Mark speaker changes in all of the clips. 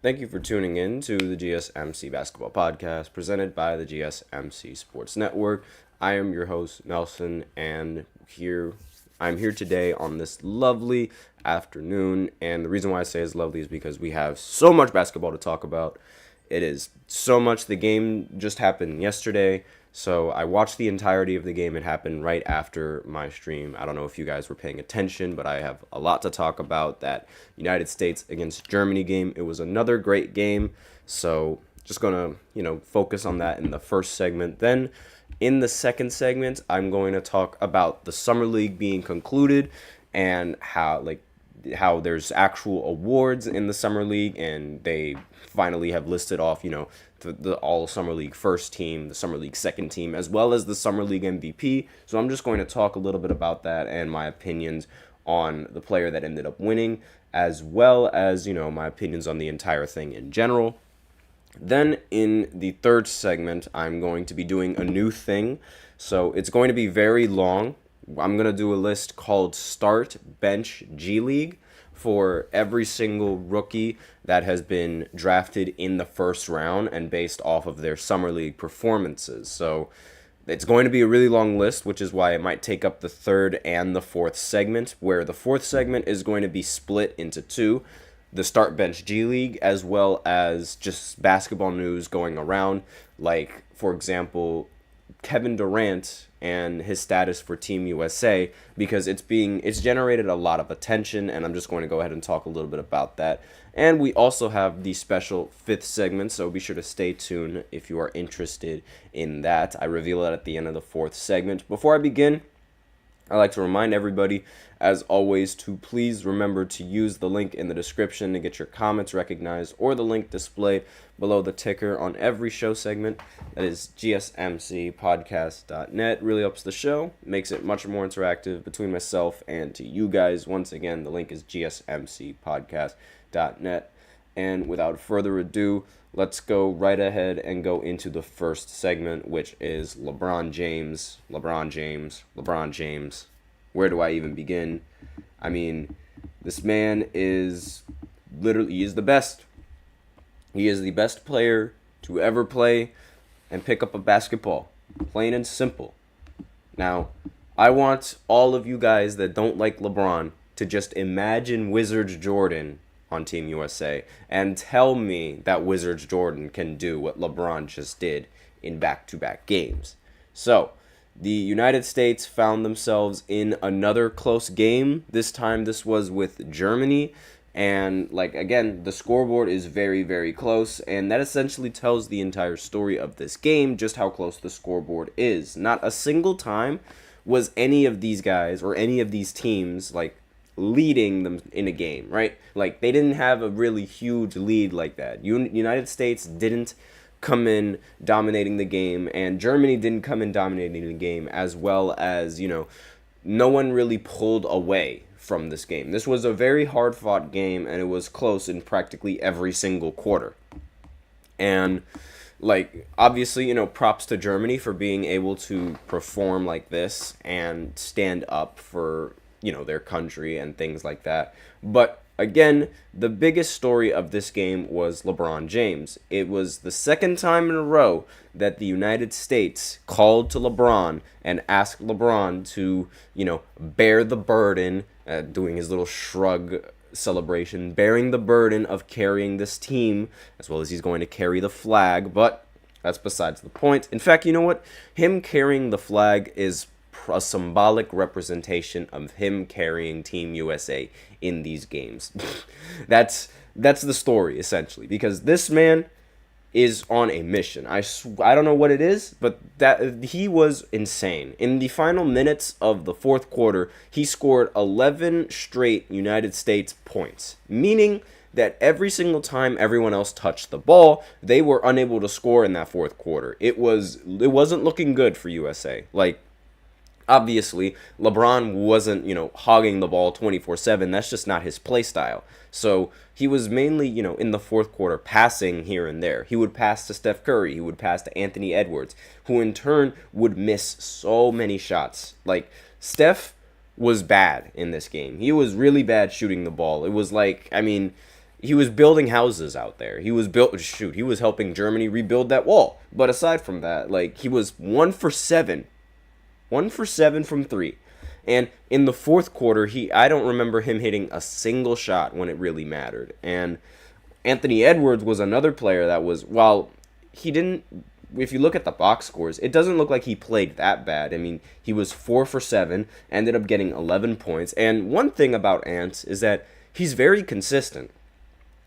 Speaker 1: Thank you for tuning in to the GSMC Basketball Podcast presented by the GSMC Sports Network. I am your host, Nelson, and I'm here today on this lovely afternoon. And the reason why I say it's lovely is because we have so much basketball to talk about. It is so much. The game just happened yesterday. So I watched the entirety of the game. It happened right after my stream. I don't know if you guys were paying attention, but I have a lot to talk about. That United States against Germany game. It was another great game. So just gonna, focus on that in the first segment. Then in the second segment, I'm going to talk about the summer league being concluded and how there's actual awards in the summer league, and they finally have listed off, the all summer league first team, the summer league second team, as well as the summer league MVP. So I'm just going to talk a little bit about that and my opinions on the player that ended up winning, as well as, my opinions on the entire thing in general. Then in the third segment, I'm going to be doing a new thing. So it's going to be very long. I'm going to do a list called Start, Bench, G League for every single rookie that has been drafted in the first round and based off of their summer league performances. So it's going to be a really long list, which is why it might take up the third and the fourth segment, where the fourth segment is going to be split into two: the Start Bench G League, as well as just basketball news going around. Like, for example, Kevin Durant and his status for Team USA, because it's generated a lot of attention, and I'm just going to go ahead and talk a little bit about that. And we also have the special fifth segment, so be sure to stay tuned if you are interested in that. I reveal it at the end of the fourth segment. Before I begin, I'd like to remind everybody, as always, to please remember to use the link in the description to get your comments recognized, or the link displayed below the ticker on every show segment. That is GSMCpodcast.net. Really helps the show, makes it much more interactive between myself and to you guys. Once again, the link is GSMCpodcast.net. And without further ado, let's go right ahead and go into the first segment, which is LeBron James. Where do I even begin? I mean, this man is he is the best. He is the best player to ever play and pick up a basketball. Plain and simple. Now, I want all of you guys that don't like LeBron to just imagine Wizards Jordan on Team USA and tell me that Wizards Jordan can do what LeBron just did in back-to-back games. So, the United States found themselves in another close game. This time this was with Germany. And, again, the scoreboard is very, very close. And that essentially tells the entire story of this game, just how close the scoreboard is. Not a single time was any of these guys or any of these teams, leading them in a game, right? They didn't have a really huge lead like that. United States didn't come in dominating the game, and Germany didn't come in dominating the game, as well as, no one really pulled away from this game. This was a very hard-fought game, and it was close in practically every single quarter. And, obviously, props to Germany for being able to perform like this and stand up for, their country and things like that. But again, the biggest story of this game was LeBron James. It was the second time in a row that the United States called to LeBron and asked LeBron to, bear the burden, doing his little shrug celebration, bearing the burden of carrying this team, as well as he's going to carry the flag. But that's besides the point. In fact, you know what? Him carrying the flag is a symbolic representation of him carrying Team USA in these games. That's the story, essentially, because this man is on a mission. I don't know what it is, but that he was insane. In the final minutes of the fourth quarter, he scored 11 straight United States points, meaning that every single time everyone else touched the ball, they were unable to score in that fourth quarter. It wasn't looking good for USA. Obviously, LeBron wasn't, hogging the ball 24/7. That's just not his play style. So he was mainly, in the fourth quarter, passing here and there. He would pass to Steph Curry. He would pass to Anthony Edwards, who in turn would miss so many shots. Steph was bad in this game. He was really bad shooting the ball. It was he was building houses out there. He was helping Germany rebuild that wall. But aside from that, like, he was 1 for 7. 1 for 7 from three. And in the fourth quarter, I don't remember him hitting a single shot when it really mattered. And Anthony Edwards was another player that was, while he didn't, if you look at the box scores, it doesn't look like he played that bad. I mean, he was 4 for 7, ended up getting 11 points. And one thing about Ant is that he's very consistent.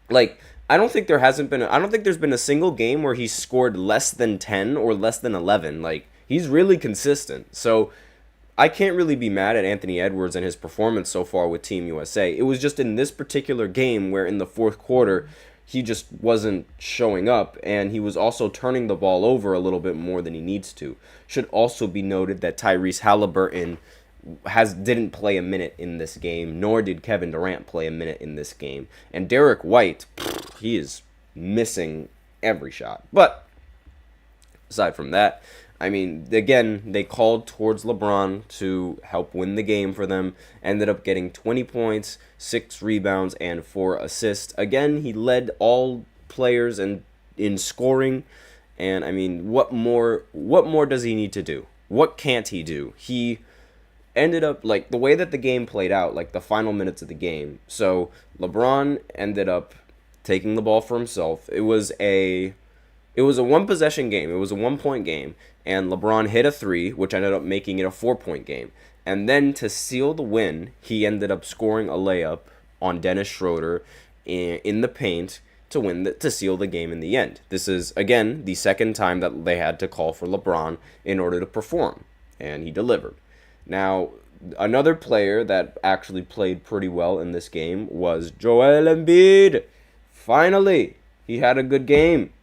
Speaker 1: Like, I don't think there's been a single game where he's scored less than 10 or less than 11. Like, he's really consistent. So I can't really be mad at Anthony Edwards and his performance so far with Team USA. It was just in this particular game where in the fourth quarter he just wasn't showing up, and he was also turning the ball over a little bit more than he needs to. Should also be noted that Tyrese Halliburton didn't play a minute in this game, nor did Kevin Durant play a minute in this game. And Derek White, he is missing every shot. But aside from that, I mean, again, they called towards LeBron to help win the game for them. Ended up getting 20 points, 6 rebounds, and 4 assists. Again, he led all players in scoring. And I mean, what more does he need to do? What can't he do? He ended up, like, the way that the game played out, like the final minutes of the game. So LeBron ended up taking the ball for himself. It was a one possession game. It was a 1 point game, and LeBron hit a 3, which ended up making it a 4 point game. And then to seal the win, he ended up scoring a layup on Dennis Schroeder in the paint to seal the game in the end. This is, again, the second time that they had to call for LeBron in order to perform, and he delivered. Now, another player that actually played pretty well in this game was Joel Embiid. Finally, he had a good game.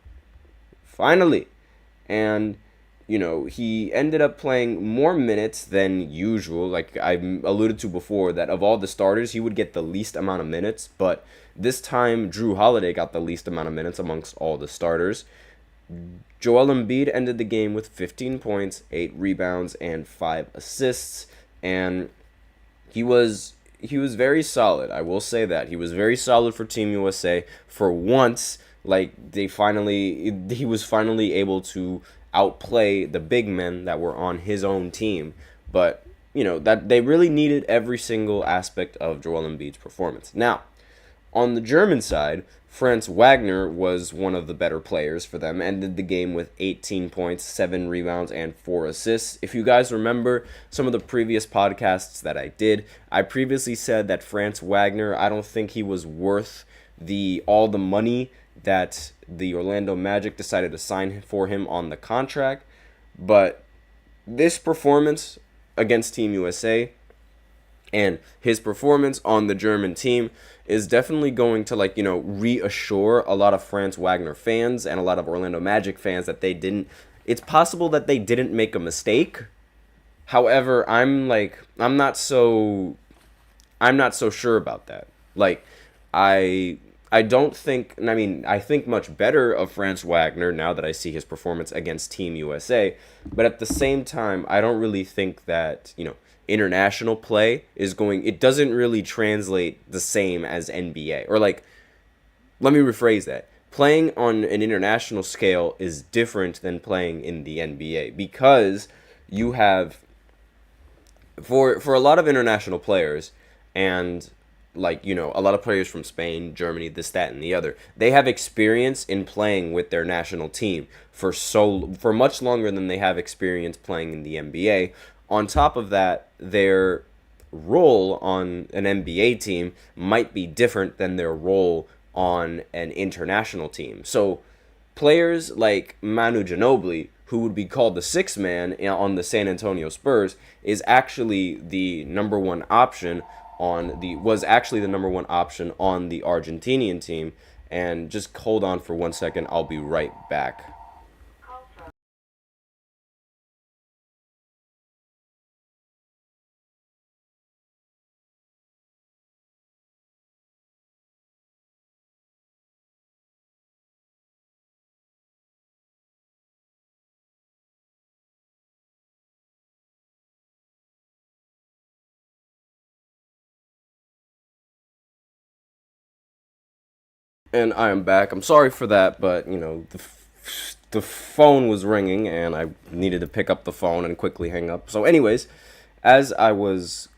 Speaker 1: Finally. And, he ended up playing more minutes than usual. Like I alluded to before, that of all the starters, he would get the least amount of minutes. But this time, Drew Holiday got the least amount of minutes amongst all the starters. Joel Embiid ended the game with 15 points, 8 rebounds, and 5 assists. And he was very solid. I will say that. He was very solid for Team USA. For once, like, he was finally able to outplay the big men that were on his own team. But, that they really needed every single aspect of Joel Embiid's performance. Now, on the German side, Franz Wagner was one of the better players for them, ended the game with 18 points, 7 rebounds, and 4 assists. If you guys remember some of the previous podcasts that I did, I previously said that Franz Wagner, I don't think he was worth all the money that the Orlando Magic decided to sign for him on the contract. But this performance against Team USA and his performance on the German team is definitely going to, reassure a lot of Franz Wagner fans and a lot of Orlando Magic fans that it's possible that they didn't make a mistake. However, I'm not so sure about that. Like, I don't think, I think much better of Franz Wagner now that I see his performance against Team USA, but at the same time, I don't really think that, international play it doesn't really translate the same as NBA. Or, let me rephrase that. Playing on an international scale is different than playing in the NBA, because you have, for a lot of international players, and a lot of players from Spain, Germany, this, that, and the other, they have experience in playing with their national team for much longer than they have experience playing in the NBA. On top of that, their role on an NBA team might be different than their role on an international team. So players like Manu Ginobili, who would be called the sixth man on the San Antonio Spurs, is actually the number one option was actually the number one option on the Argentinian team. And just hold on for 1 second, I'll be right back. And I am back. I'm sorry for that, but the phone was ringing and I needed to pick up the phone and quickly hang up. So anyways, as I was,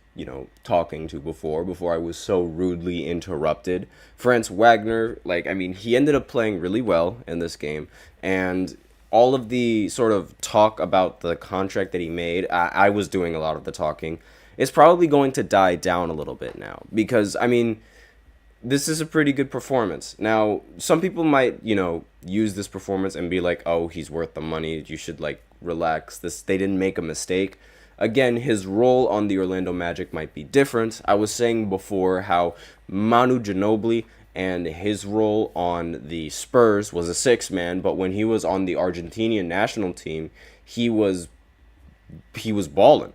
Speaker 1: talking to before I was so rudely interrupted, Franz Wagner, he ended up playing really well in this game, and all of the sort of talk about the contract that he made, I was doing a lot of the talking. It's probably going to die down a little bit now because, this is a pretty good performance. Now, some people might, use this performance and be like, "Oh, he's worth the money. You should relax. They didn't make a mistake." Again, his role on the Orlando Magic might be different. I was saying before how Manu Ginobili and his role on the Spurs was a six-man, but when he was on the Argentinian national team, he was balling.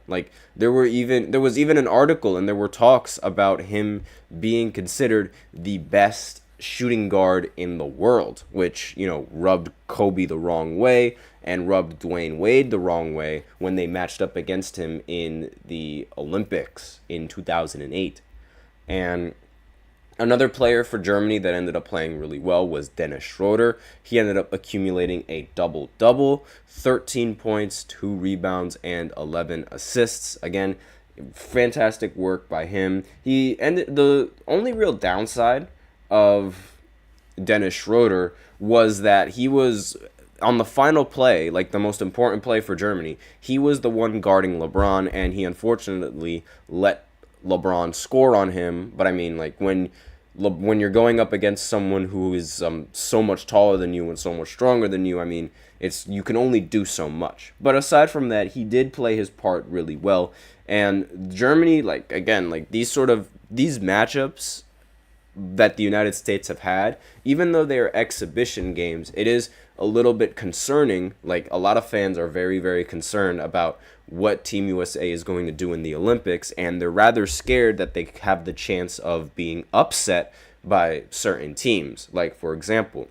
Speaker 1: There was even an article and there were talks about him being considered the best shooting guard in the world, which, rubbed Kobe the wrong way and rubbed Dwayne Wade the wrong way when they matched up against him in the Olympics in 2008. And another player for Germany that ended up playing really well was Dennis Schroeder. He ended up accumulating a double-double, 13 points, 2 rebounds, and 11 assists. Again, fantastic work by him. The only real downside of Dennis Schroeder was that he was on the final play, the most important play for Germany. He was the one guarding LeBron, and he unfortunately let LeBron score on him. But when you're going up against someone who is so much taller than you and so much stronger than you, you can only do so much. But aside from that, he did play his part really well. And Germany, these matchups that the United States have had, even though they are exhibition games, it is a little bit concerning. A lot of fans are very, very concerned about what Team USA is going to do in the Olympics, and they're rather scared that they have the chance of being upset by certain teams. For example,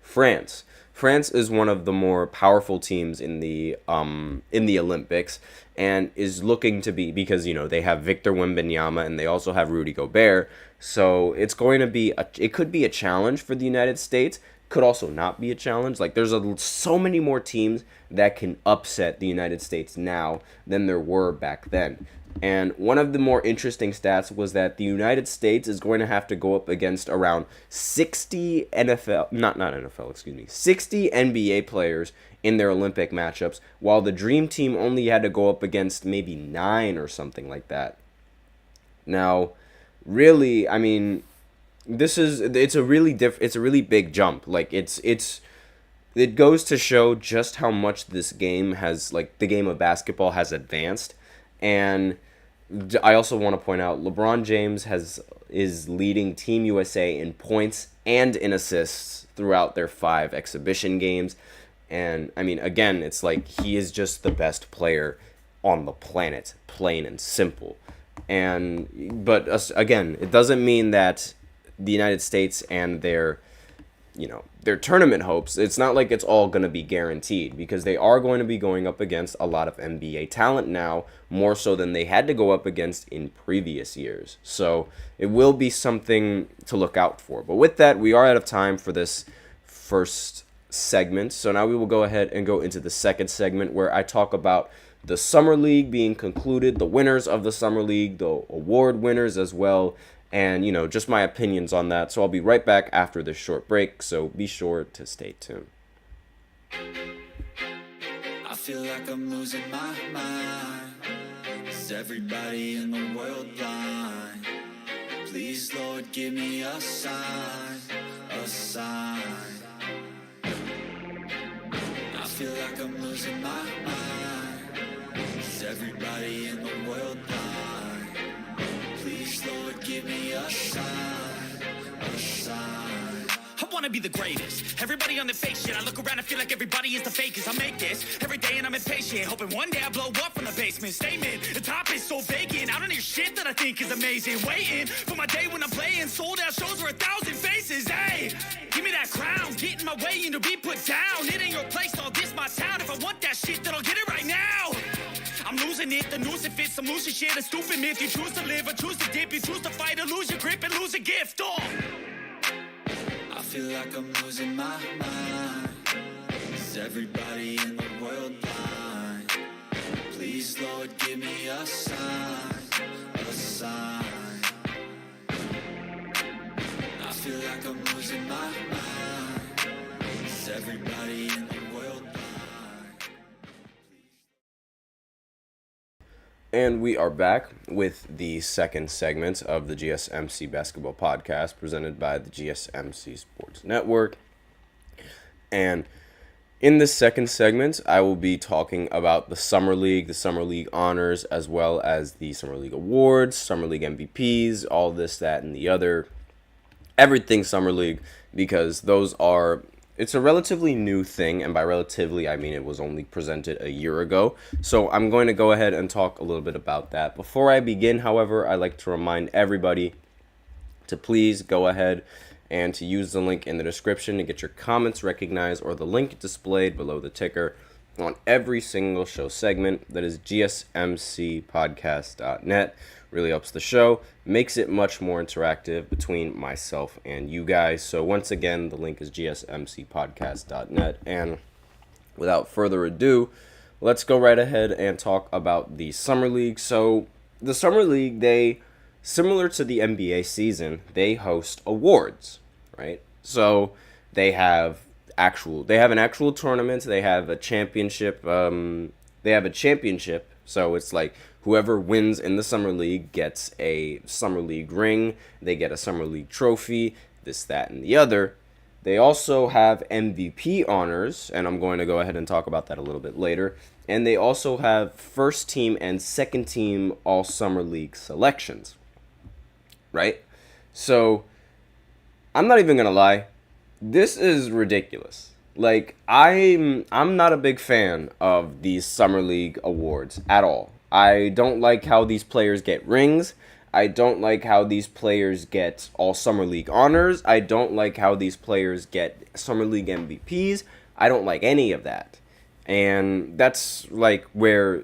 Speaker 1: France. France is one of the more powerful teams in the Olympics, and is looking to be, because they have Victor Wembanyama and they also have Rudy Gobert. So it's going to be it could be a challenge for the United States. Could also not be a challenge. There's so many more teams that can upset the United States now than there were back then. And one of the more interesting stats was that the United States is going to have to go up against around 60 60 NBA players in their Olympic matchups, while the Dream Team only had to go up against maybe 9 or something like that. Now, really, it's a really big jump. It goes to show just how much this game has, the game of basketball has advanced. And I also want to point out LeBron James is leading Team USA in points and in assists throughout their 5 exhibition games. And again, it's he is just the best player on the planet, plain and simple. But again, it doesn't mean that the United States and their tournament hopes, it's not like it's all going to be guaranteed, because they are going to be going up against a lot of NBA talent now, more so than they had to go up against in previous years. So it will be something to look out for. But with that, we are out of time for this first segment. So now we will go ahead and go into the second segment, where I talk about the Summer League being concluded, the winners of the Summer League, the award winners as well, and, just my opinions on that. So I'll be right back after this short break, so be sure to stay tuned.
Speaker 2: I feel like I'm losing my mind. Is everybody in the world blind? Please, Lord, give me a sign, a sign. I feel like I'm losing my mind. Is everybody in the world blind? Please, Lord, give me a sign, a sign.
Speaker 3: I wanna be the greatest. Everybody on the fake shit. I look around and feel like everybody is the fakest. I make this every day and I'm impatient, hoping one day I blow up from the basement. Statement, the top is so vacant. I don't hear shit that I think is amazing. Waiting for my day when I'm playing sold out shows for 1,000 faces. Hey, give me that crown, get in my way and to be put down. It ain't your place, all this my town. If I want that shit, then I'll get it right now. I'm losing it, the noose it fits, some losing shit, a stupid myth. You choose to live or choose to dip, you choose to fight or lose your grip and lose a gift.
Speaker 2: feel like I'm losing my mind. Is everybody in the world blind? Please, Lord, give me a sign, a sign. I feel like I'm losing my mind. Is everybody in the world blind?
Speaker 1: And we are back with the second segment of the GSMC Basketball Podcast presented by the GSMC Sports Network. And in this second segment, I will be talking about the Summer League, the Summer League honors, as well as the Summer League awards, Summer League MVPs, all this, that, and the other. Everything Summer League, because it's a relatively new thing, and by relatively, I mean it was only presented a year ago. So I'm going to go ahead and talk a little bit about that. Before I begin, however, I'd like to remind everybody to please go ahead and to use the link in the description to get your comments recognized, or the link displayed below the ticker on every single show segment. That is GSMCpodcast.net. Really helps the show, makes it much more interactive between myself and you guys. So once again, the link is GSMCpodcast.net. And without further ado, let's go right ahead and talk about the Summer League. So the Summer League, similar to the NBA season, they host awards, right? So they have an actual tournament. They have a championship. So it's like whoever wins in the Summer League gets a Summer League ring. They get a Summer League trophy, this, that, and the other. They also have MVP honors, and I'm going to go ahead and talk about that a little bit later. And they also have first team and second team all Summer League selections, right? So I'm not even going to lie. This is ridiculous. Like, I'm not a big fan of these Summer League awards at all. I don't like how these players get rings. I don't like how these players get all Summer League honors. I don't like how these players get Summer League MVPs. I don't like any of that. And that's like where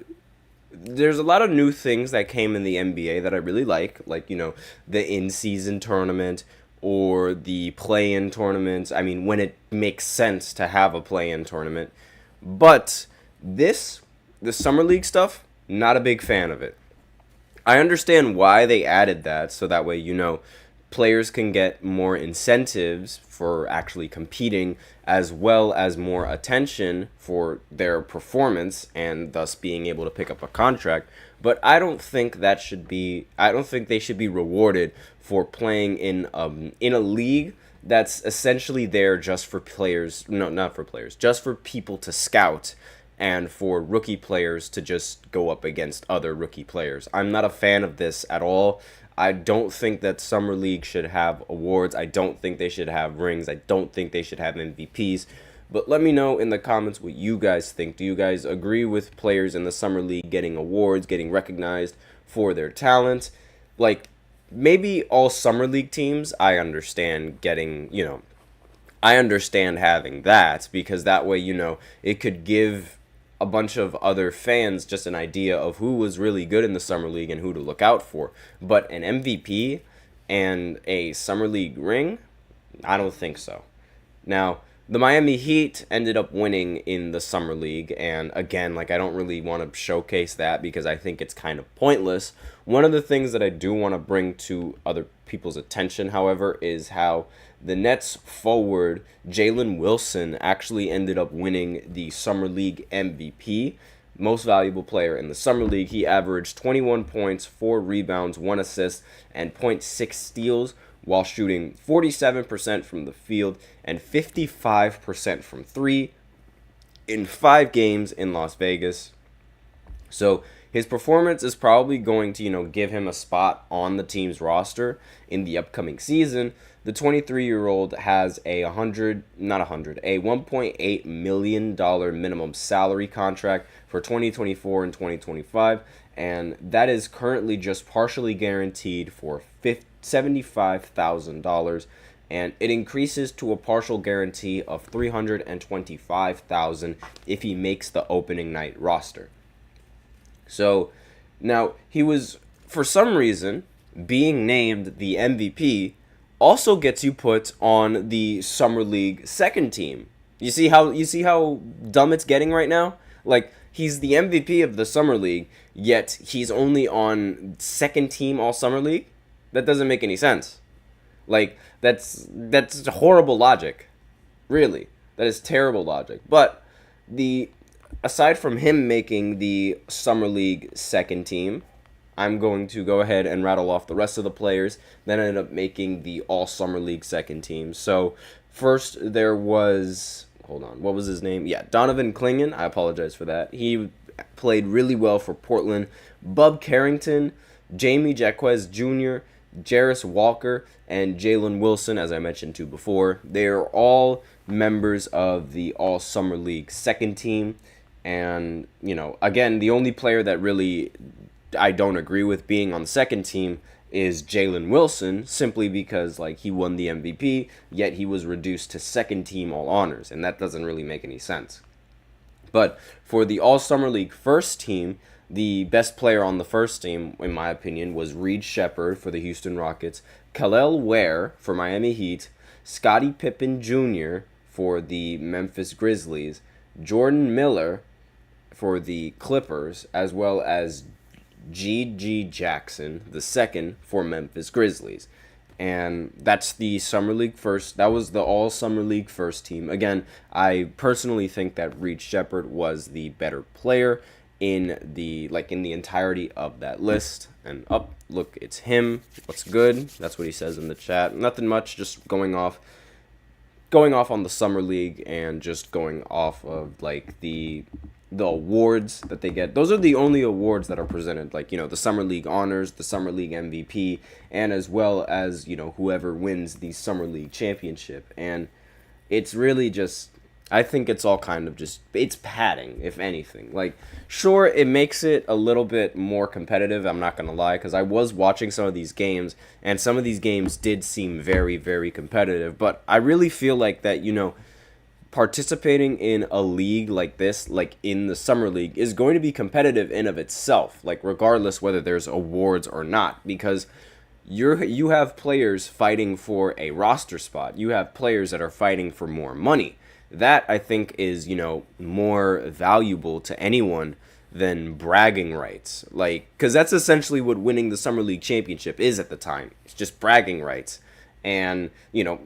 Speaker 1: there's a lot of new things that came in the NBA that I really like, the in-season tournament or the play-in tournaments. I mean, when it makes sense to have a play-in tournament. But the Summer League stuff, not a big fan of it. I understand why they added that, so that way, players can get more incentives for actually competing, as well as more attention for their performance, and thus being able to pick up a contract. But I don't think they should be rewarded for playing in a league that's essentially there just for players. No, not for players, just for people to scout, and for rookie players to just go up against other rookie players. I'm not a fan of this at all. I don't think that Summer League should have awards. I don't think they should have rings. I don't think they should have MVPs. But let me know in the comments what you guys think. Do you guys agree with players in the Summer League getting awards, getting recognized for their talent? Like, maybe all Summer League teams, I understand I understand having that, because that way, it could give a bunch of other fans just an idea of who was really good in the Summer League and who to look out for. But an MVP and a Summer League ring, I don't think so. Now, the Miami Heat ended up winning in the Summer League, and again, I don't really want to showcase that because I think it's kind of pointless. One of the things that I do want to bring to other people's attention, however, is how the Nets forward Jalen Wilson actually ended up winning the Summer League MVP, most valuable player in the Summer League. He averaged 21 points, 4 rebounds, 1 assist, and 0.6 steals, while shooting 47% from the field and 55% from 3 in 5 games in Las Vegas. So his performance is probably going to, give him a spot on the team's roster in the upcoming season. The 23-year-old has a $1.8 million minimum salary contract for 2024 and 2025, and that is currently just partially guaranteed for $75,000, and it increases to a partial guarantee of $325,000 if he makes the opening night roster. So now he was, for some reason, being named the MVP also gets you put on the Summer League second team. You see how dumb it's getting right now? Like, he's the MVP of the Summer League, yet he's only on second team All Summer League? That doesn't make any sense. Like, that's horrible logic. Really. That is terrible logic. But the aside from him making the Summer League second team, I'm going to go ahead and rattle off the rest of the players that ended up making the All Summer League second team. So, first there was, hold on, what was his name? Yeah, Donovan Clingan. I apologize for that. He played really well for Portland. Bub Carrington, Jamie Jaquez Jr., Jarris Walker, and Jalen Wilson, as I mentioned to before. They are all members of the All Summer League second team. And, again, the only player that really I don't agree with being on the second team is Jalen Wilson, simply because, he won the MVP, yet he was reduced to second team All Honors, and that doesn't really make any sense. But for the All Summer League first team, the best player on the first team, in my opinion, was Reed Sheppard for the Houston Rockets, Kel'el Ware for Miami Heat, Scottie Pippen Jr. for the Memphis Grizzlies, Jordan Miller for the Clippers, as well as G.G. Jackson II for Memphis Grizzlies. And that's the Summer League first. That was the All Summer League first team. Again, I personally think that Reed Sheppard was the better player in the entirety of that list. And look, it's him. What's good? That's what he says in the chat. Nothing much, just going off on the Summer League and just going off of the awards that they get. Those are the only awards that are presented, the Summer League Honors, the Summer League MVP, and as well as, whoever wins the Summer League Championship. And it's really just, I think it's all kind of just, it's padding, if anything. Sure, it makes it a little bit more competitive, I'm not going to lie, because I was watching some of these games, and some of these games did seem very, very competitive, but I really feel like that, participating in a league like this, in the Summer League, is going to be competitive in of itself, regardless whether there's awards or not, because you have players fighting for a roster spot. You have players that are fighting for more money. That, I think, is, more valuable to anyone than bragging rights. Because that's essentially what winning the Summer League Championship is at the time. It's just bragging rights. And,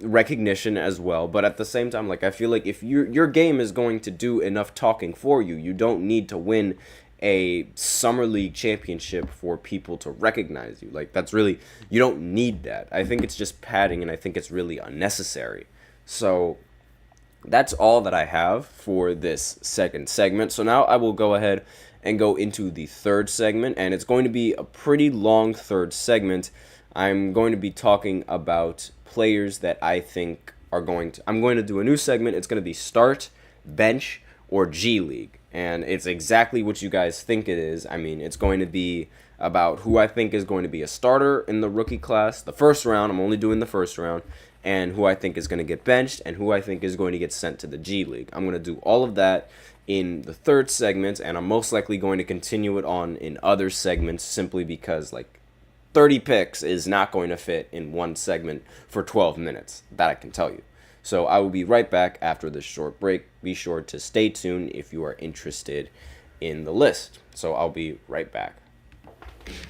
Speaker 1: recognition as well. But at the same time, I feel like if your game is going to do enough talking for you, you don't need to win a Summer League Championship for people to recognize you. That's really, you don't need that. I think it's just padding, and I think it's really unnecessary. So that's all that I have for this second segment. So now I will go ahead and go into the third segment, and it's going to be a pretty long third segment. I'm going to be talking about players that I think I'm going to do a new segment. It's going to be Start, Bench, or G League. And it's exactly what you guys think it is. I mean, it's going to be about who I think is going to be a starter in the rookie class, the first round. I'm only doing the first round. And who I think is going to get benched, and who I think is going to get sent to the G League. I'm going to do all of that in the third segment, and I'm most likely going to continue it on in other segments simply because, 30 picks is not going to fit in one segment for 12 minutes. That I can tell you. So I will be right back after this short break. Be sure to stay tuned if you are interested in the list. So I'll be right back.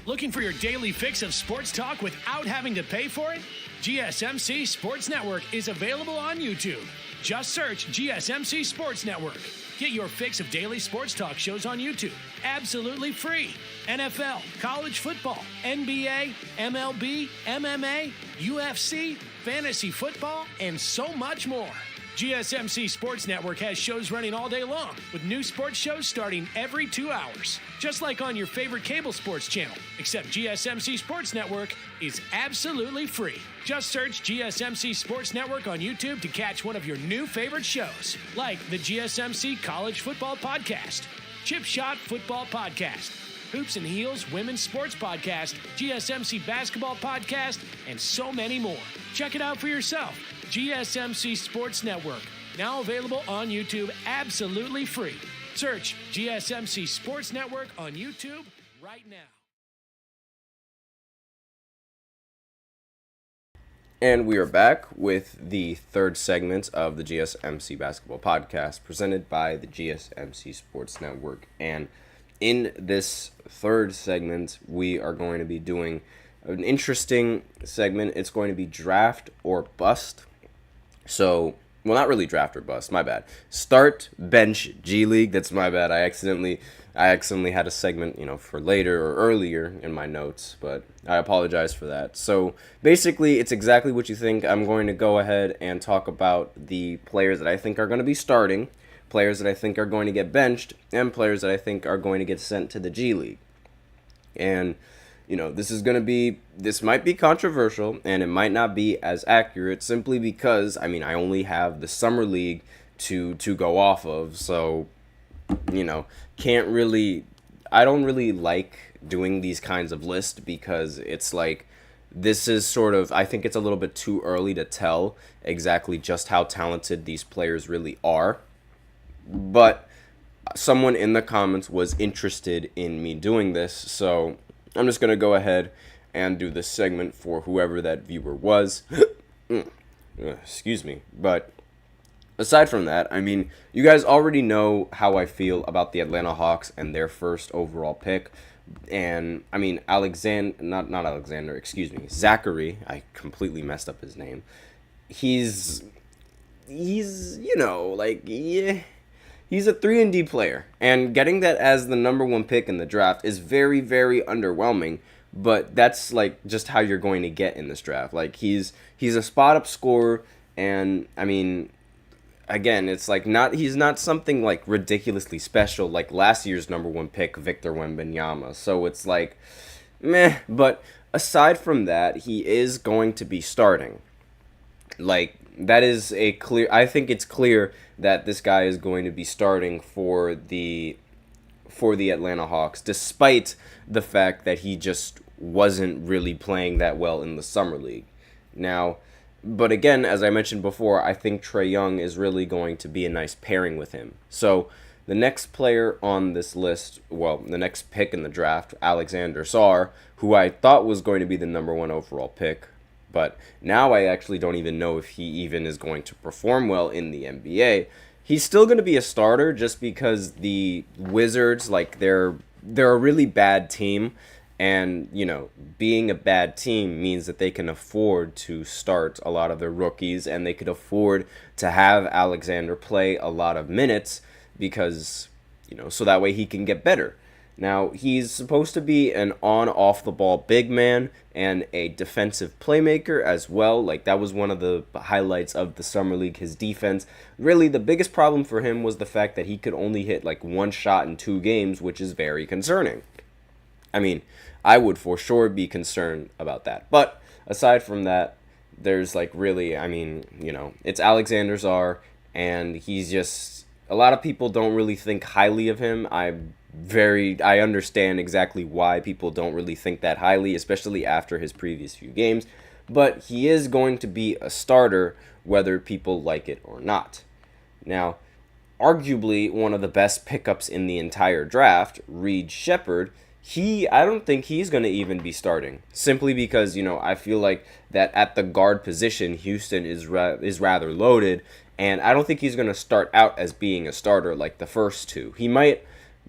Speaker 4: Looking for your daily fix of sports talk without having to pay for it? GSMC Sports Network is available on YouTube. Just search GSMC Sports Network. Get your fix of daily sports talk shows on YouTube, absolutely free. NFL, college football, NBA, MLB, MMA, UFC, fantasy football, and so much more. GSMC Sports Network has shows running all day long, with new sports shows starting every 2 hours. Just like on your favorite cable sports channel, except GSMC Sports Network is absolutely free. Just search GSMC Sports Network on YouTube to catch one of your new favorite shows, like the GSMC College Football Podcast, Chip Shot Football Podcast, Hoops and Heels Women's Sports Podcast, GSMC Basketball Podcast, and so many more. Check it out for yourself. GSMC Sports Network, now available on YouTube absolutely free. Search GSMC Sports Network on YouTube right now.
Speaker 1: And we are back with the third segment of the GSMC Basketball Podcast presented by the GSMC Sports Network. And in this third segment, we are going to be doing an interesting segment. It's going to be draft or bust. So, well, not really draft or bust, my bad. Start, bench, G League, that's my bad. I accidentally had a segment, for later or earlier in my notes, but I apologize for that. So, basically, it's exactly what you think. I'm going to go ahead and talk about the players that I think are going to be starting, players that I think are going to get benched, and players that I think are going to get sent to the G League. And this might be controversial, and it might not be as accurate simply because, I only have the Summer League to go off of, so, I don't really like doing these kinds of lists because it's like, this is sort of, I think it's a little bit too early to tell exactly just how talented these players really are, but someone in the comments was interested in me doing this, so I'm just going to go ahead and do this segment for whoever that viewer was. Excuse me. But aside from that, you guys already know how I feel about the Atlanta Hawks and their first overall pick. And, Zachary, I completely messed up his name. He's He's a 3-and-D player, and getting that as the number one pick in the draft is very, very underwhelming, but that's, just how you're going to get in this draft. He's a spot-up scorer, and, again, it's, he's not something, ridiculously special, like last year's number one pick, Victor Wembanyama, so it's, meh, but aside from that, he is going to be starting. That is I think it's clear that this guy is going to be starting for the Atlanta Hawks, despite the fact that he just wasn't really playing that well in the Summer League. Now, but again, as I mentioned before, I think Trae Young is really going to be a nice pairing with him. So the next player on this list, the next pick in the draft, Alexander Sarr, who I thought was going to be the number one overall pick, but now I actually don't even know if he even is going to perform well in the NBA. He's still going to be a starter just because the Wizards, they're a really bad team. And, being a bad team means that they can afford to start a lot of their rookies. And they could afford to have Alexander play a lot of minutes because, so that way he can get better. Now, he's supposed to be an on-off-the-ball big man and a defensive playmaker as well. That was one of the highlights of the Summer League, his defense. Really, the biggest problem for him was the fact that he could only hit, one shot in 2 games, which is very concerning. I would for sure be concerned about that. But aside from that, there's, it's Alexander Sarr, and he's just... A lot of people don't really think highly of him. I understand exactly why people don't really think that highly, especially after his previous few games, but he is going to be a starter whether people like it or not. Now, arguably one of the best pickups in the entire draft, Reed Sheppard, I don't think he's going to even be starting, simply because, I feel like that at the guard position, Houston is rather loaded, and I don't think he's going to start out as being a starter like the first two. He might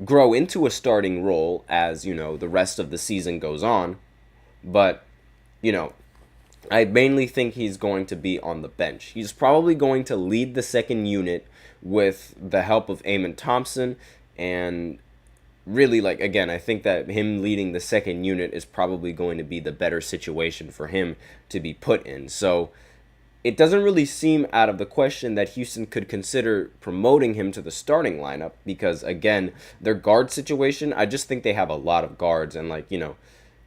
Speaker 1: grow into a starting role as, the rest of the season goes on. But, I mainly think he's going to be on the bench. He's probably going to lead the second unit with the help of Amen Thompson. And really, again, I think that him leading the second unit is probably going to be the better situation for him to be put in. So it doesn't really seem out of the question that Houston could consider promoting him to the starting lineup because, again, their guard situation, I just think they have a lot of guards. And,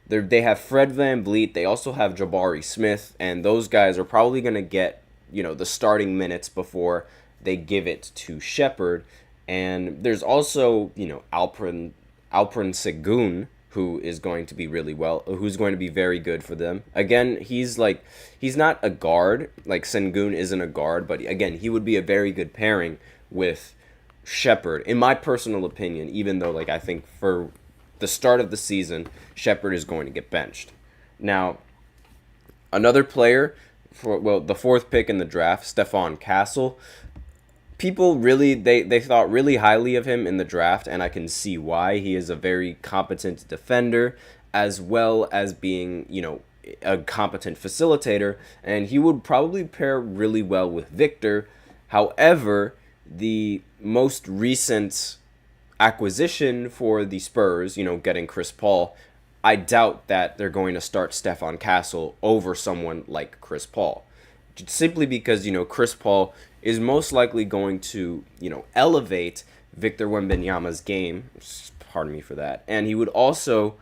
Speaker 1: they have Fred VanVleet. They also have Jabari Smith. And those guys are probably going to get, the starting minutes before they give it to Sheppard. And there's also, Alperen Sengun, who is going to be who's going to be very good for them. Again, he's not a guard, Sengun isn't a guard, but again, he would be a very good pairing with Sheppard, in my personal opinion, even though, I think for the start of the season, Sheppard is going to get benched. Now, another player the fourth pick in the draft, Stephon Castle. People really they thought really highly of him in the draft, and I can see why. He is a very competent defender, as well as being, a competent facilitator, and he would probably pair really well with Victor. However, the most recent acquisition for the Spurs, getting Chris Paul, I doubt that they're going to start Stephon Castle over someone like Chris Paul. Simply because, Chris Paul is most likely going to, elevate Victor Wembanyama's game. Pardon me for that. And he would also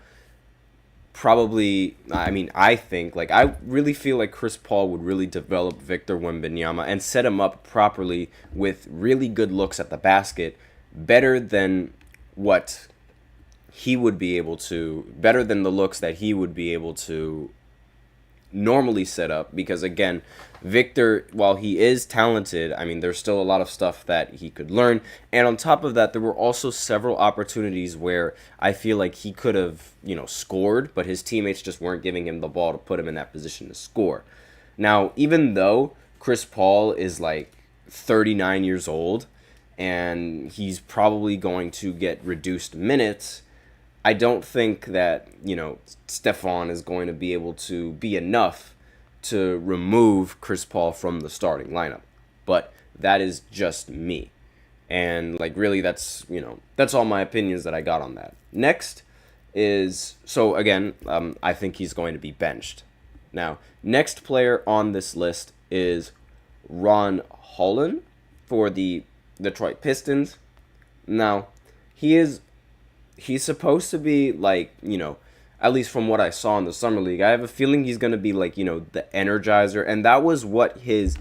Speaker 1: probably, I really feel like Chris Paul would really develop Victor Wembanyama and set him up properly with really good looks at the basket, better than what he would be able to, better than the looks that he would be able to normally set up. Because again, Victor, while he is talented, there's still a lot of stuff that he could learn. And on top of that, there were also several opportunities where I feel like he could have, scored, but his teammates just weren't giving him the ball to put him in that position to score. Now, even though Chris Paul is like 39 years old and he's probably going to get reduced minutes, I don't think that, Stephon is going to be able to be enough to remove Chris Paul from the starting lineup. But that is just me. And, really, that's all my opinions that I got on that. Next is, so again, I think he's going to be benched. Now, next player on this list is Ron Holland for the Detroit Pistons. Now, he's supposed to be at least from what I saw in the summer league, I have a feeling he's going to be the energizer, and that was what his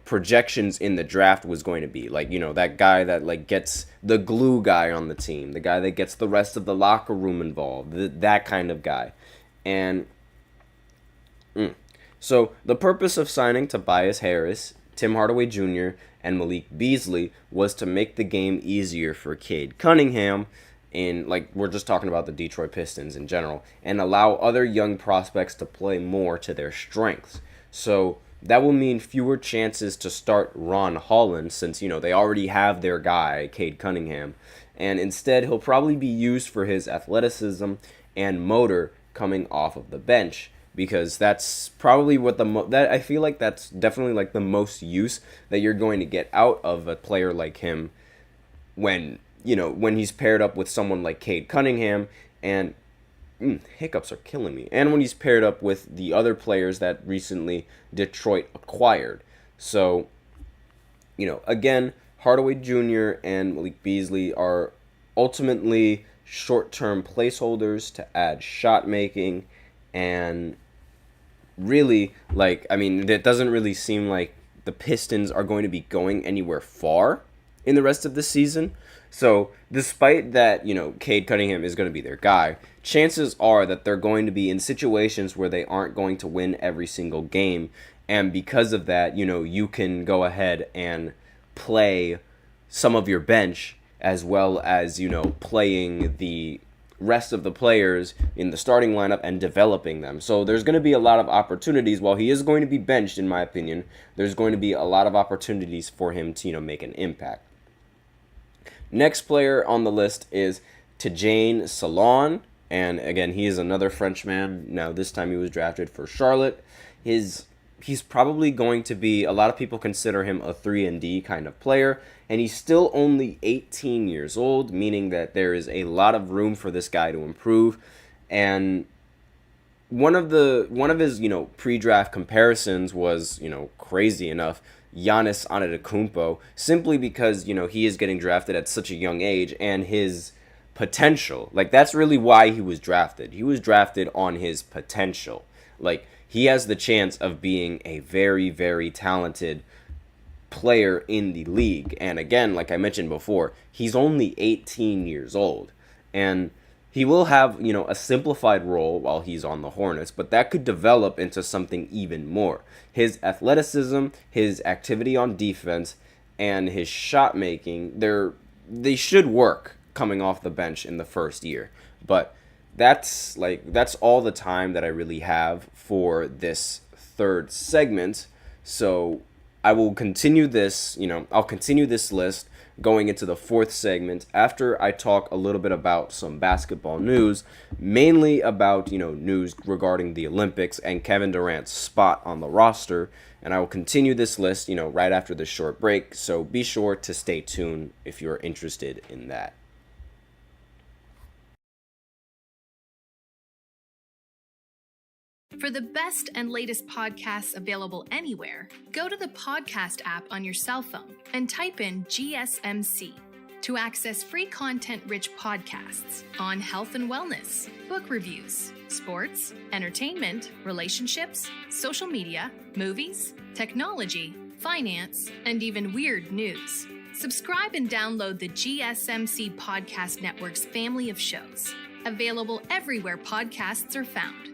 Speaker 1: projections in the draft was going to be. That guy that gets the glue guy on the team, the guy that gets the rest of the locker room involved, that kind of guy. And so the purpose of signing Tobias Harris, Tim Hardaway Jr., and Malik Beasley was to make the game easier for Cade Cunningham, we're just talking about the Detroit Pistons in general, and allow other young prospects to play more to their strengths. So that will mean fewer chances to start Ron Holland, since, they already have their guy, Cade Cunningham, and instead he'll probably be used for his athleticism and motor coming off of the bench, because that's probably what I feel like that's definitely the most use that you're going to get out of a player like him when he's paired up with someone like Cade Cunningham, and hiccups are killing me, and when he's paired up with the other players that recently Detroit acquired. So, again, Hardaway Jr. and Malik Beasley are ultimately short-term placeholders to add shot making, and really, it doesn't really seem like the Pistons are going to be going anywhere far in the rest of the season. So, despite that, Cade Cunningham is going to be their guy, chances are that they're going to be in situations where they aren't going to win every single game. And because of that, you can go ahead and play some of your bench as well as, playing the rest of the players in the starting lineup and developing them. So there's going to be a lot of opportunities. While he is going to be benched, in my opinion, there's going to be a lot of opportunities for him to, make an impact. Next player on the list is Tidjane Salaün, and again, he is another Frenchman. Now, this time he was drafted for Charlotte. He's probably going to be, a lot of people consider him a 3-and-D kind of player, and he's still only 18 years old, meaning that there is a lot of room for this guy to improve. And one of his, pre-draft comparisons was, crazy enough, Giannis Antetokounmpo, simply because, he is getting drafted at such a young age, and his potential, that's really why he was drafted. He was drafted on his potential. He has the chance of being a very, very talented player in the league. And again, like I mentioned before, he's only 18 years old, and he will have, a simplified role while he's on the Hornets, but that could develop into something even more. His athleticism, his activity on defense, and his shot making, they should work coming off the bench in the first year. But that's all the time that I really have for this third segment. So I will continue this, I'll continue this list going into the fourth segment after I talk a little bit about some basketball news, mainly about, news regarding the Olympics and Kevin Durant's spot on the roster. And I will continue this list, right after this short break. So be sure to stay tuned if you're interested in that.
Speaker 5: For the best and latest podcasts available anywhere, go to the podcast app on your cell phone and type in GSMC to access free content-rich podcasts on health and wellness, book reviews, sports, entertainment, relationships, social media, movies, technology, finance, and even weird news. Subscribe and download the GSMC Podcast Network's family of shows, available everywhere podcasts are found.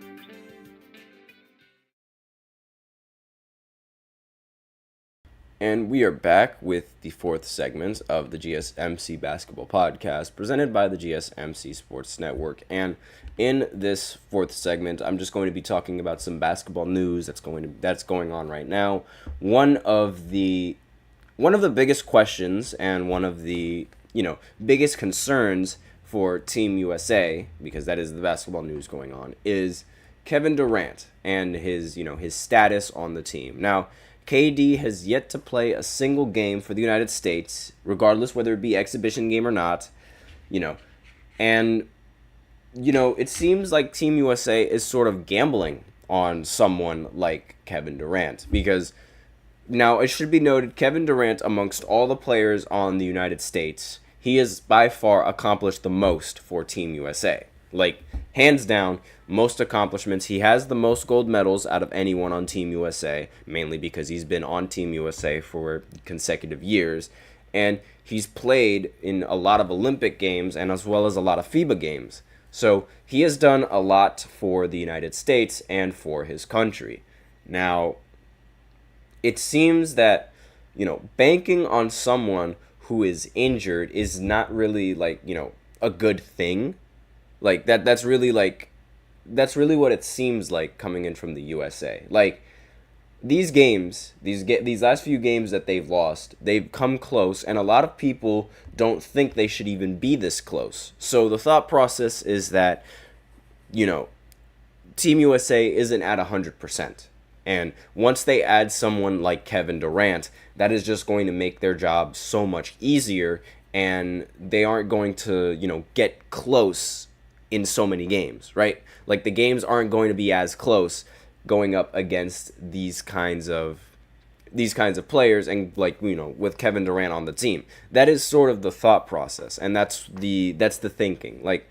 Speaker 1: And we are back with the fourth segment of the GSMC Basketball Podcast, presented by the GSMC Sports Network. And in this fourth segment, I'm just going to be talking about some basketball news that's going on right now. One of the biggest questions and one of the biggest concerns for Team USA, because that is the basketball news going on, is Kevin Durant and his status on the team. Now, KD has yet to play a single game for the United States, regardless whether it be exhibition game or not, and, it seems like Team USA is sort of gambling on someone like Kevin Durant, because now it should be noted, Kevin Durant, amongst all the players on the United States, he has by far accomplished the most for Team USA. Like, hands down, most accomplishments. He has the most gold medals out of anyone on Team USA, mainly because he's been on Team USA for consecutive years. And he's played in a lot of Olympic games and as well as a lot of FIBA games. So he has done a lot for the United States and for his country. Now, it seems that, banking on someone who is injured is not really, a good thing. Like, that's really what it seems like coming in from the USA. Like, these games, these last few games that they've lost, they've come close, and a lot of people don't think they should even be this close. So the thought process is that, Team USA isn't at 100%. And once they add someone like Kevin Durant, that is just going to make their job so much easier, and they aren't going to, get close in so many games, right? Like, the games aren't going to be as close going up against these kinds of players, and with Kevin Durant on the team. That is sort of the thought process, and that's the thinking. Like,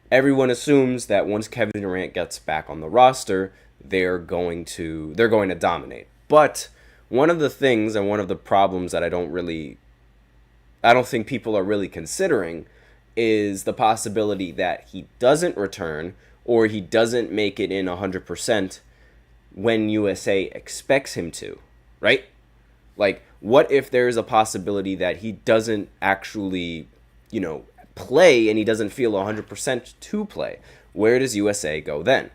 Speaker 1: everyone assumes that once Kevin Durant gets back on the roster, they're going to dominate. But one of the things and one of the problems that I don't think people are really considering is the possibility that he doesn't return or he doesn't make it in 100% when USA expects him to, right? Like, what if there's a possibility that he doesn't actually, play and he doesn't feel 100% to play? Where does USA go then?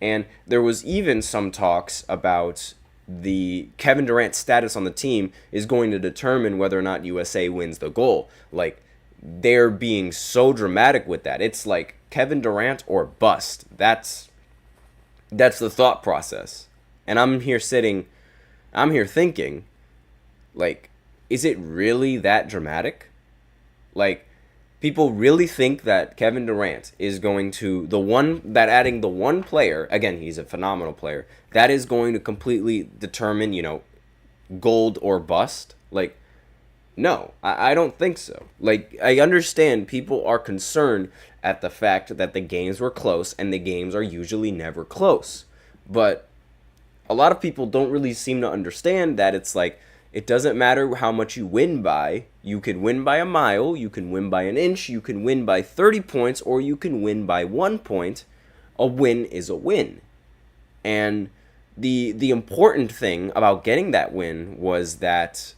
Speaker 1: And there was even some talks about the Kevin Durant status on the team is going to determine whether or not USA wins the goal. Like, they're being so dramatic with that. It's like Kevin Durant or bust. That's the thought process. And I'm here thinking, like, is it really that dramatic? Like, people really think that Kevin Durant is going to, adding the one player, again, he's a phenomenal player, that is going to completely determine, gold or bust? Like, no, I don't think so. Like, I understand people are concerned at the fact that the games were close, and the games are usually never close. But a lot of people don't really seem to understand that it's like, it doesn't matter how much you win by. You can win by a mile, you can win by an inch, you can win by 30 points, or you can win by 1 point. A win is a win. And the important thing about getting that win was that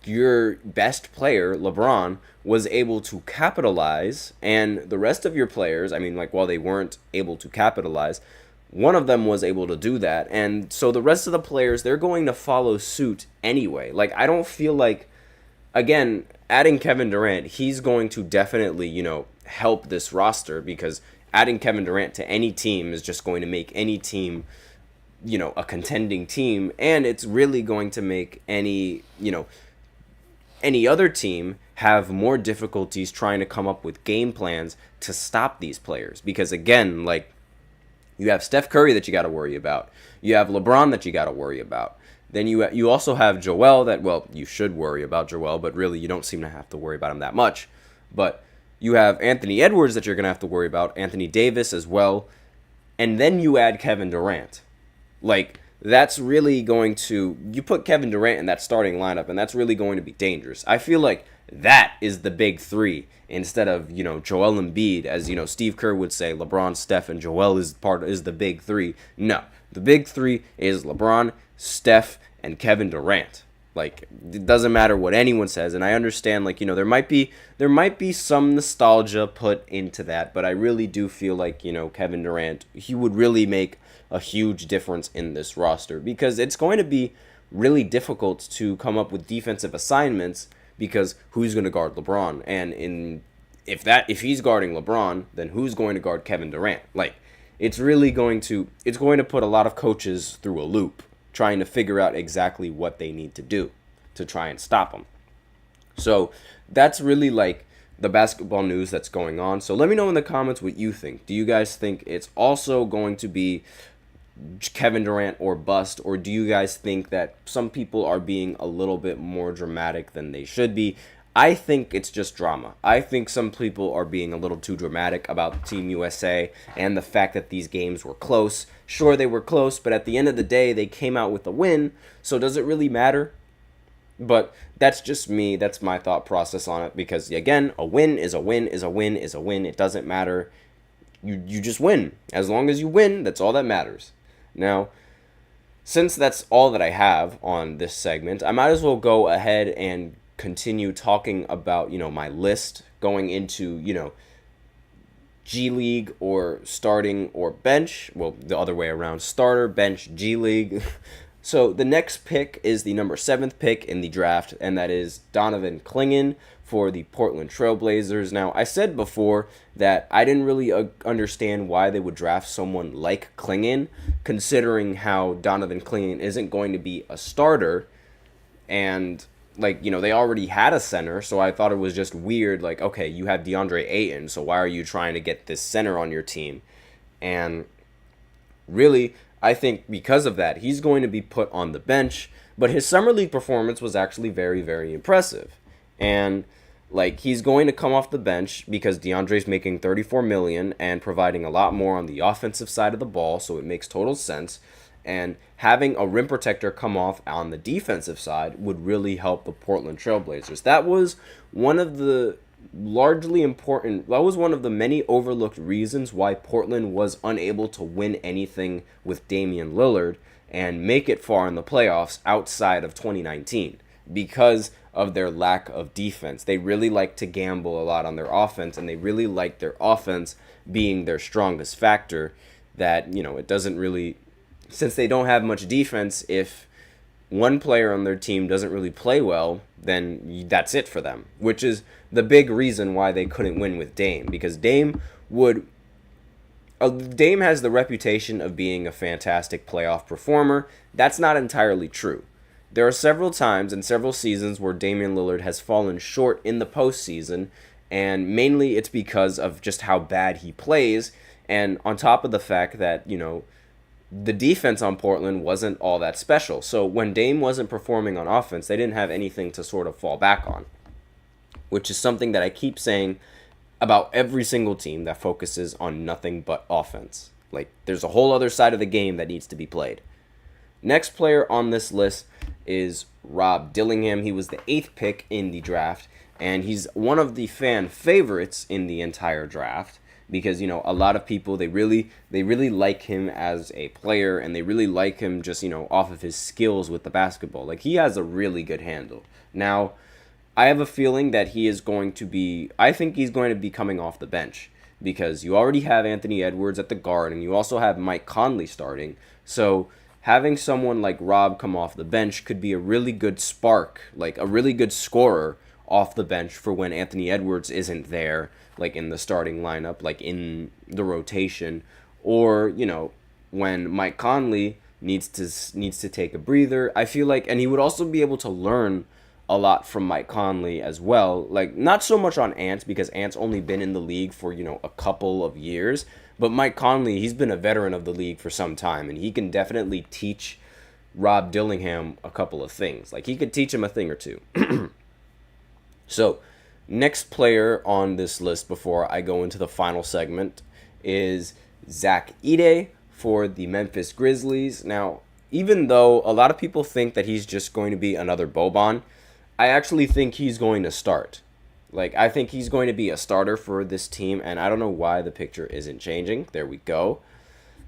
Speaker 1: your best player, LeBron, was able to capitalize, and the rest of your players, while they weren't able to capitalize, one of them was able to do that. And so the rest of the players, they're going to follow suit anyway. Like, I don't feel like, again, adding Kevin Durant, he's going to definitely, help this roster, because adding Kevin Durant to any team is just going to make any team, a contending team. And it's really going to make any other team have more difficulties trying to come up with game plans to stop these players. Because again, like, you have Steph Curry that you got to worry about. You have LeBron that you got to worry about. Then you also have Joel that, well, you should worry about Joel, but really you don't seem to have to worry about him that much. But you have Anthony Edwards that you're going to have to worry about, Anthony Davis as well. And then you add Kevin Durant. Like, that's really going to, you put Kevin Durant in that starting lineup, and that's really going to be dangerous. I feel like that is the big three instead of, Joel Embiid, as, Steve Kerr would say, LeBron, Steph, and Joel is the big three. No, the big three is LeBron, Steph, and Kevin Durant. Like, it doesn't matter what anyone says, and I understand, like, there might be some nostalgia put into that, but I really do feel like, Kevin Durant, he would really make a huge difference in this roster, because it's going to be really difficult to come up with defensive assignments, because who's going to guard LeBron? And if he's guarding LeBron, then who's going to guard Kevin Durant? Like, it's going to put a lot of coaches through a loop, trying to figure out exactly what they need to do to try and stop them. So that's really like the basketball news that's going on. So let me know in the comments what you think. Do you guys think it's also going to be Kevin Durant or bust, or do you guys think that some people are being a little bit more dramatic than they should be? I think it's just drama. I think some people are being a little too dramatic about Team USA and the fact that these games were close. Sure, they were close, but at the end of the day, they came out with a win, so does it really matter? But that's just me. That's my thought process on it, because, again, a win is a win is a win is a win. It doesn't matter. You just win. As long as you win, that's all that matters. Now, since that's all that I have on this segment, I might as well go ahead and continue talking about, my list going into, G League or starting or bench. Well, the other way around, starter, bench, G League. So the next pick is the number 7th pick in the draft, and that is Donovan Clingan for the Portland Trailblazers. Now, I said before that I didn't really understand why they would draft someone like Clingan, considering how Donovan Clingan isn't going to be a starter, and, like, they already had a center, so I thought it was just weird, like, okay, you have DeAndre Ayton, so why are you trying to get this center on your team? And really, I think because of that, he's going to be put on the bench, but his summer league performance was actually very, very impressive. And, like, he's going to come off the bench because DeAndre's making $34 million and providing a lot more on the offensive side of the ball, so it makes total sense. And having a rim protector come off on the defensive side would really help the Portland Trailblazers. That was one of the many overlooked reasons why Portland was unable to win anything with Damian Lillard and make it far in the playoffs outside of 2019, because of their lack of defense. They really like to gamble a lot on their offense, and they really like their offense being their strongest factor. That, it doesn't really, since they don't have much defense, if one player on their team doesn't really play well, then that's it for them, which is the big reason why they couldn't win with Dame, because Dame has the reputation of being a fantastic playoff performer. That's not entirely true. There are several times in several seasons where Damian Lillard has fallen short in the postseason, and mainly it's because of just how bad he plays, and on top of the fact that, the defense on Portland wasn't all that special. So when Dame wasn't performing on offense, they didn't have anything to sort of fall back on, which is something that I keep saying about every single team that focuses on nothing but offense. Like, there's a whole other side of the game that needs to be played. Next player on this list is Rob Dillingham. He was the 8th pick in the draft, and he's one of the fan favorites in the entire draft, because, a lot of people, they really like him as a player, and they really like him just, off of his skills with the basketball. Like, he has a really good handle. Now, I have a feeling that I think he's going to be coming off the bench, because you already have Anthony Edwards at the guard and you also have Mike Conley starting. So having someone like Rob come off the bench could be a really good spark, like a really good scorer off the bench for when Anthony Edwards isn't there, like in the starting lineup, like in the rotation, or, you know, when Mike Conley needs to take a breather. I feel like, and he would also be able to learn a lot from Mike Conley as well. Like, not so much on Ant, because Ant's only been in the league for, you know, a couple of years, but Mike Conley, he's been a veteran of the league for some time, and he can definitely teach Rob Dillingham a couple of things. Like, he could teach him a thing or two. So, next player on this list before I go into the final segment is Zach Edey for the Memphis Grizzlies. Now, even though a lot of people think that he's just going to be another Boban, I actually think he's going to start. Like, I think he's going to be a starter for this team, and I don't know why the picture isn't changing. There we go.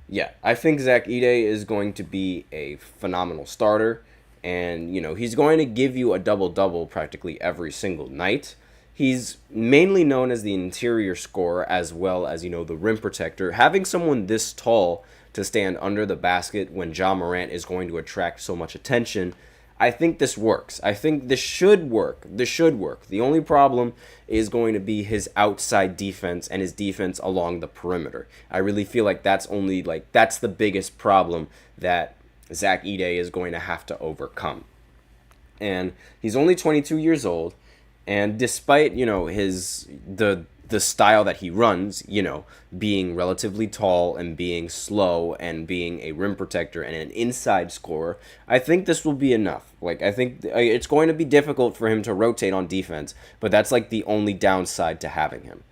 Speaker 1: Yeah, I think Zach Edey is going to be a phenomenal starter, and, you know, he's going to give you a double-double practically every single night. He's mainly known as the interior scorer as well as, you know, the rim protector. Having someone this tall to stand under the basket when Ja Morant is going to attract so much attention, I think this works. I think this should work. The only problem is going to be his outside defense and his defense along the perimeter. I really feel like that's the biggest problem that Zach Edey is going to have to overcome. And he's only 22 years old, and despite, you know, the style that he runs, you know, being relatively tall and being slow and being a rim protector and an inside scorer, I think this will be enough. Like, I think it's going to be difficult for him to rotate on defense, but that's like the only downside to having him.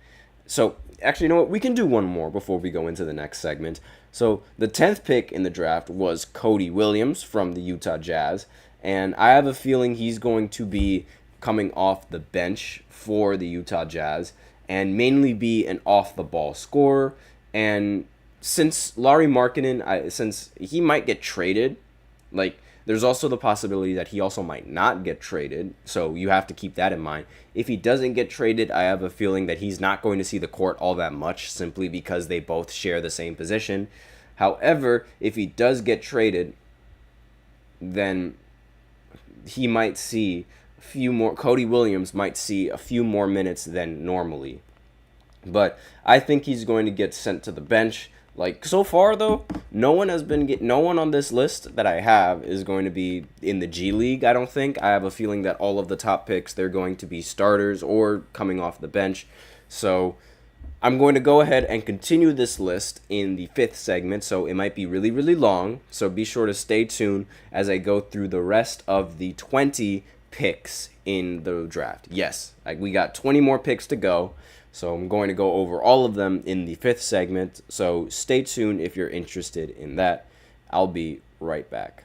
Speaker 1: So, actually, you know what? We can do one more before we go into the next segment. So, the 10th pick in the draft was Cody Williams from the Utah Jazz, and I have a feeling he's going to be coming off the bench for the Utah Jazz and mainly be an off-the-ball scorer. And since Lauri Markkanen, since he might get traded, like, there's also the possibility that he also might not get traded, so you have to keep that in mind. If he doesn't get traded, I have a feeling that he's not going to see the court all that much simply because they both share the same position. However, if he does get traded, then he might see a few more. Cody Williams might see a few more minutes than normally. But I think he's going to get sent to the bench. Like, so far, though, no one on this list that I have is going to be in the G League, I don't think. I have a feeling that all of the top picks, they're going to be starters or coming off the bench. So I'm going to go ahead and continue this list in the 5th segment, so it might be really, really long. So be sure to stay tuned as I go through the rest of the 20 picks in the draft. Yes, we got 20 more picks to go. So I'm going to go over all of them in the 5th segment. So stay tuned if you're interested in that. I'll be right back.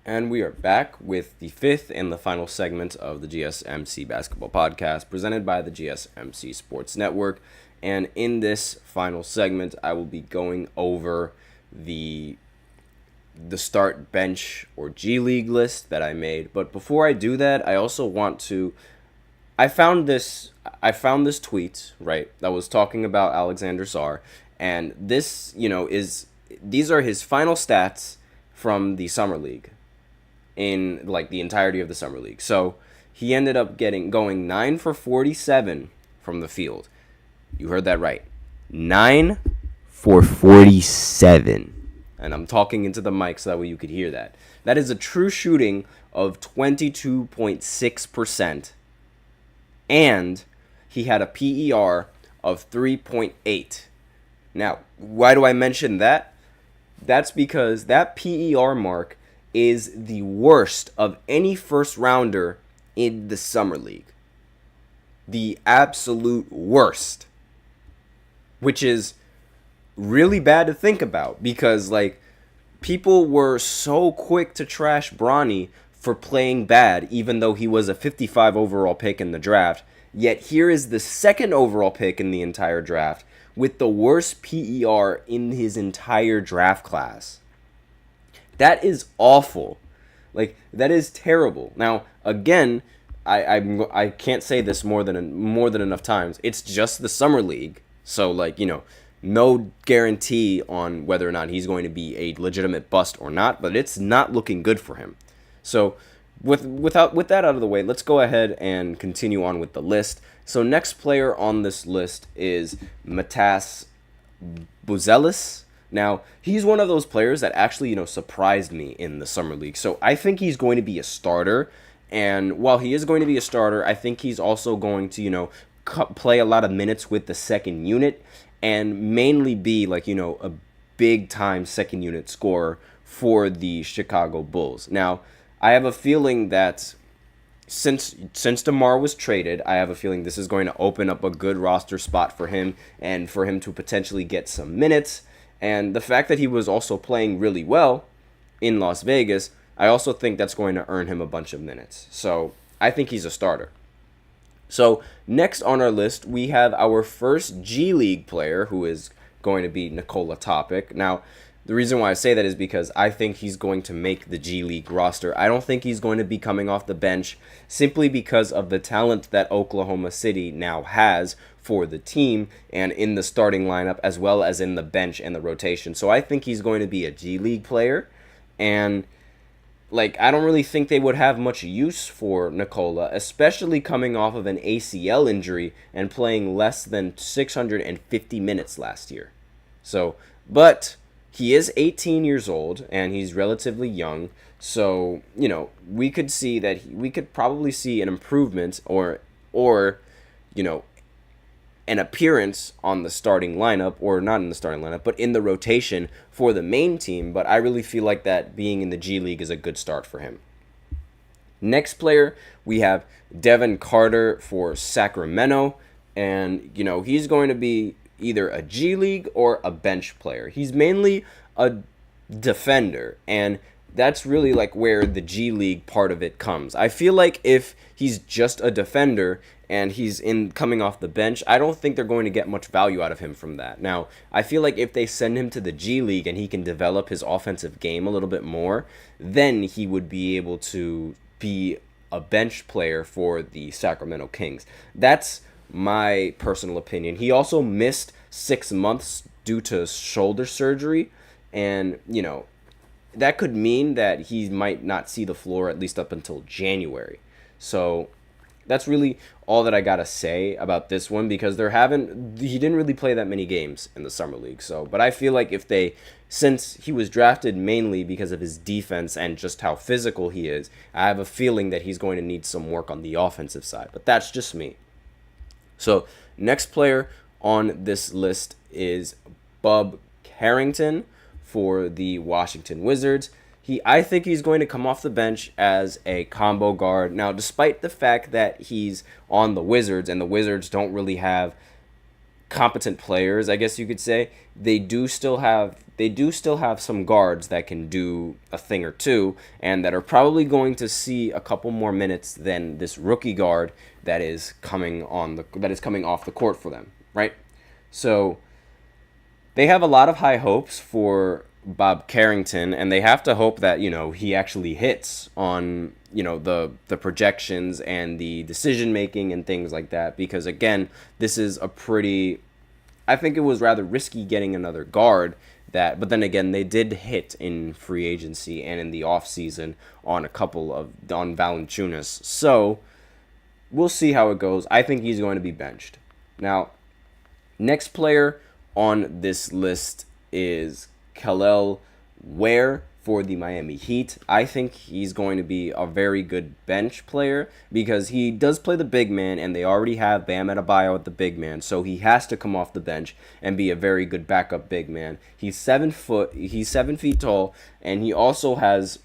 Speaker 1: And we are back with the 5th and the final segment of the GSMC Basketball Podcast presented by the GSMC Sports Network. And in this final segment, I will be going over the start bench or G League list that I made. But before I do that, I I found this tweet, right, that was talking about Alexander Sarr, and this, these are his final stats from the summer league, in like the entirety of the summer league. So he ended up going 9 for 47 from the field. You heard that right. 9 for 47. And I'm talking into the mic so that way you could hear that. That is a true shooting of 22.6%. And he had a PER of 3.8. Now, why do I mention that? That's because that PER mark is the worst of any first rounder in the summer league. The absolute worst. Which is really bad to think about, because like people were so quick to trash Bronny for playing bad, even though he was a 55 overall pick in the draft. Yet here is the second overall pick in the entire draft with the worst PER in his entire draft class. That is awful. Like, that is terrible. Now, again, I can't say this more than enough times. It's just the summer league, so like, no guarantee on whether or not he's going to be a legitimate bust or not, but it's not looking good for him. So with that out of the way, let's go ahead and continue on with the list. So next player on this list is Matas Buzelis. Now, he's one of those players that actually, surprised me in the summer league. So I think he's going to be a starter. And while he is going to be a starter, I think he's also going to, play a lot of minutes with the second unit and mainly be like, a big time second unit scorer for the Chicago Bulls. Now, I have a feeling that since DeMar was traded, I have a feeling this is going to open up a good roster spot for him and for him to potentially get some minutes. And the fact that he was also playing really well in Las Vegas, I also think that's going to earn him a bunch of minutes. So I think he's a starter. So next on our list, we have our first G League player, who is going to be Nikola Topic. Now, the reason why I say that is because I think he's going to make the G League roster. I don't think he's going to be coming off the bench simply because of the talent that Oklahoma City now has for the team and in the starting lineup as well as in the bench and the rotation. So I think he's going to be a G League player, and I don't really think they would have much use for Nikola, especially coming off of an ACL injury and playing less than 650 minutes last year. So, but he is 18 years old and he's relatively young. So, we could see that we could probably see an improvement or an appearance on the starting lineup, or not in the starting lineup, but in the rotation for the main team. But I really feel like that being in the G League is a good start for him. Next player, we have Devin Carter for Sacramento. And, he's going to be either a G League or a bench player. He's mainly a defender, and that's really where the G League part of it comes. I feel like if he's just a defender and he's coming off the bench, I don't think they're going to get much value out of him from that. Now, I feel like if they send him to the G League and he can develop his offensive game a little bit more, then he would be able to be a bench player for the Sacramento Kings. That's my personal opinion. He also missed 6 months due to shoulder surgery, and, that could mean that he might not see the floor at least up until January. So that's really all that I gotta say about this one, because he didn't really play that many games in the summer league. So, but I feel like since he was drafted mainly because of his defense and just how physical he is, I have a feeling that he's going to need some work on the offensive side. But that's just me. So next player on this list is Bub Carrington for the Washington Wizards. I think he's going to come off the bench as a combo guard. Now, despite the fact that he's on the Wizards and the Wizards don't really have competent players, I guess you could say, they do still have some guards that can do a thing or two and that are probably going to see a couple more minutes than this rookie guard that is coming off the court for them, right? So they have a lot of high hopes for Bob Carrington, and they have to hope that, he actually hits on the projections and the decision making and things like that, because again, this is I think it was rather risky getting another guard, but then again, they did hit in free agency and in the offseason on Valanciunas. So we'll see how it goes. I think he's going to be benched. Now, next player on this list is Kel'el Ware for the Miami Heat. I think he's going to be a very good bench player because he does play the big man, and they already have Bam Adebayo at the big man, so he has to come off the bench and be a very good backup big man. He's 7 feet tall, and he also has,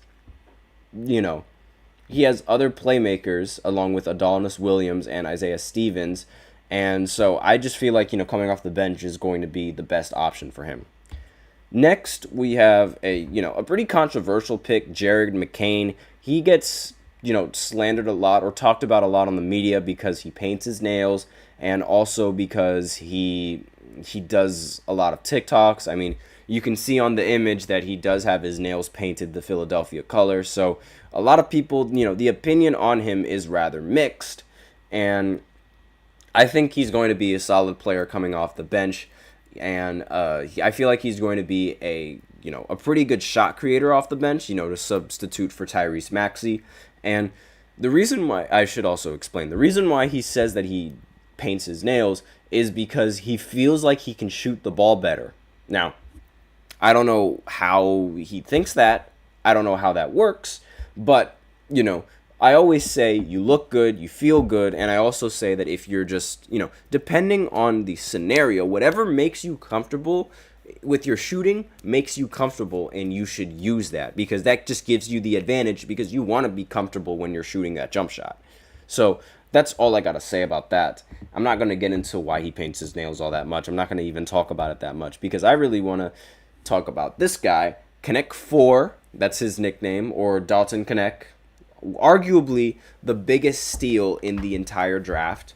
Speaker 1: he has other playmakers along with Adonis Williams and Isaiah Stevens, and so I just feel like, coming off the bench is going to be the best option for him. Next, we have a pretty controversial pick, Jared McCain. He gets, slandered a lot or talked about a lot on the media because he paints his nails, and also because he does a lot of TikToks. I mean, you can see on the image that he does have his nails painted the Philadelphia color. So a lot of people, the opinion on him is rather mixed, and I think he's going to be a solid player coming off the bench. And I feel like he's going to be a pretty good shot creator off the bench, to substitute for Tyrese Maxey. And the reason why, I should also explain, the reason why he says that he paints his nails is because he feels like he can shoot the ball better. Now, I don't know how he thinks that. I don't know how that works. But, I always say you look good, you feel good, and I also say that if you're just, depending on the scenario, whatever makes you comfortable with your shooting makes you comfortable, and you should use that because that just gives you the advantage because you want to be comfortable when you're shooting that jump shot. So that's all I got to say about that. I'm not going to get into why he paints his nails all that much. I'm not going to even talk about it that much because I really want to talk about this guy, Connect 4, that's his nickname, or Dalton Connect. Arguably the biggest steal in the entire draft.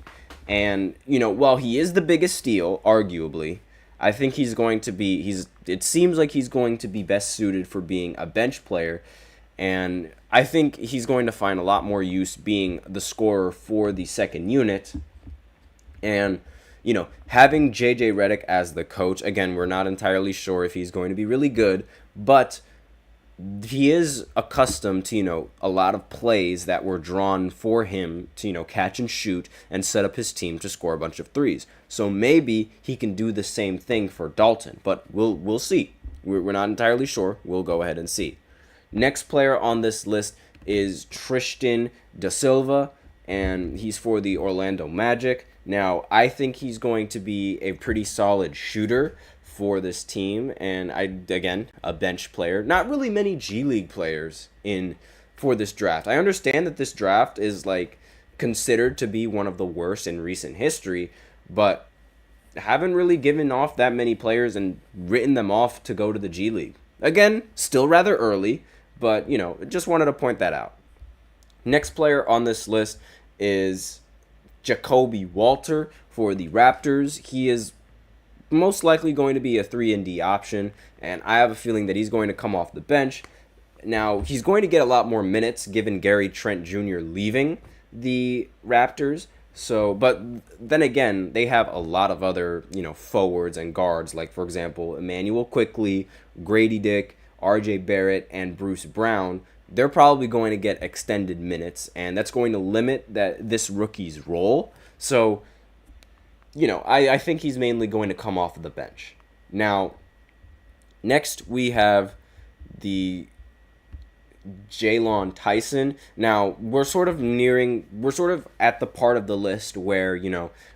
Speaker 1: And, while he is the biggest steal, arguably, I think it seems like he's going to be best suited for being a bench player. And I think he's going to find a lot more use being the scorer for the second unit. And, having JJ Redick as the coach, again, we're not entirely sure if he's going to be really good, but he is accustomed to, a lot of plays that were drawn for him to, catch and shoot and set up his team to score a bunch of threes. So maybe he can do the same thing for Dalton, but we'll see. We're not entirely sure. We'll go ahead and see. Next player on this list is Tristan da Silva, and he's for the Orlando Magic. Now, I think he's going to be a pretty solid shooter for this team, and again, a bench player. Not really many G League players for this draft. I understand that this draft is considered to be one of the worst in recent history, but haven't really given off that many players and written them off to go to the G League. Again, still rather early, but just wanted to point that out. Next player on this list is Jacoby Walter for the Raptors. He is most likely going to be a 3-and-D option, and I have a feeling that he's going to come off the bench. Now, he's going to get a lot more minutes given Gary Trent Jr. leaving the Raptors. So, but then again, they have a lot of other, forwards and guards, like, for example, Emmanuel Quickley, Grady Dick, RJ Barrett, and Bruce Brown. They're probably going to get extended minutes, and that's going to limit this rookie's role. So, I think he's mainly going to come off of the bench. Now, next we have the Jalen Tyson. Now, we're sort of at the part of the list where,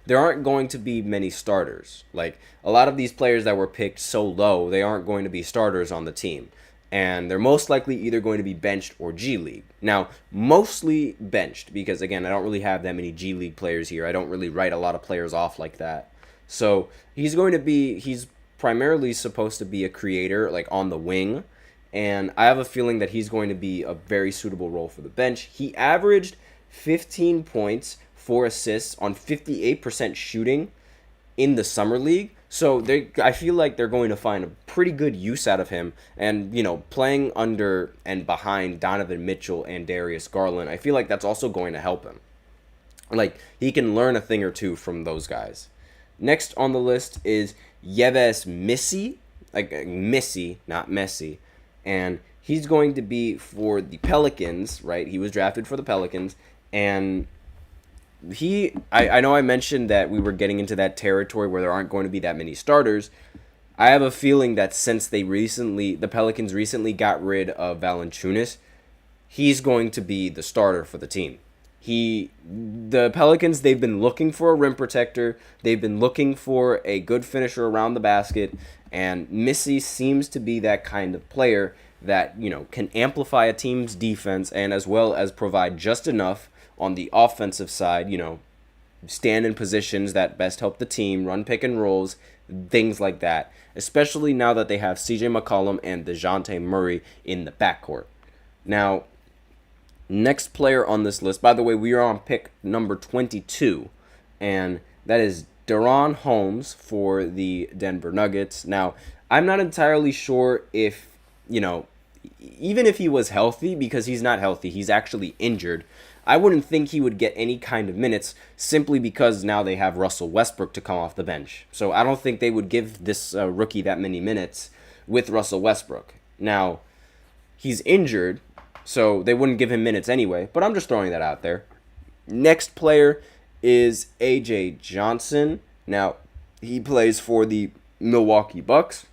Speaker 1: there aren't going to be many starters. Like, a lot of these players that were picked so low, they aren't going to be starters on the team. And they're most likely either going to be benched or G League. Now, mostly benched because, again, I don't really have that many G League players here. I don't really write a lot of players off like that. So he's primarily supposed to be a creator, on the wing. And I have a feeling that he's going to be a very suitable role for the bench. He averaged 15 points, 4 assists on 58% shooting in the Summer League. So I feel like they're going to find a pretty good use out of him. And, playing under and behind Donovan Mitchell and Darius Garland, I feel like that's also going to help him. Like, he can learn a thing or two from those guys. Next on the list is Yves Missy. Like, Missy, not Messi. And he's going to be for the Pelicans, right? He was drafted for the Pelicans. And I know I mentioned that we were getting into that territory where there aren't going to be that many starters. I have a feeling that since the Pelicans recently got rid of Valanciunas, he's going to be the starter for the team. The Pelicans, they've been looking for a rim protector. They've been looking for a good finisher around the basket, and Missy seems to be that kind of player that, can amplify a team's defense and as well as provide just enough on the offensive side, stand in positions that best help the team, run pick and rolls, things like that, especially now that they have CJ McCollum and DeJounte Murray in the backcourt. Now, next player on this list, by the way, we are on pick number 22, and that is Deron Holmes for the Denver Nuggets. Now, I'm not entirely sure if, even if he was healthy, because he's not healthy, he's actually injured, I wouldn't think he would get any kind of minutes simply because now they have Russell Westbrook to come off the bench. So I don't think they would give this rookie that many minutes with Russell Westbrook. Now, he's injured, so they wouldn't give him minutes anyway, but I'm just throwing that out there. Next player is AJ Johnson. Now, he plays for the Milwaukee Bucks.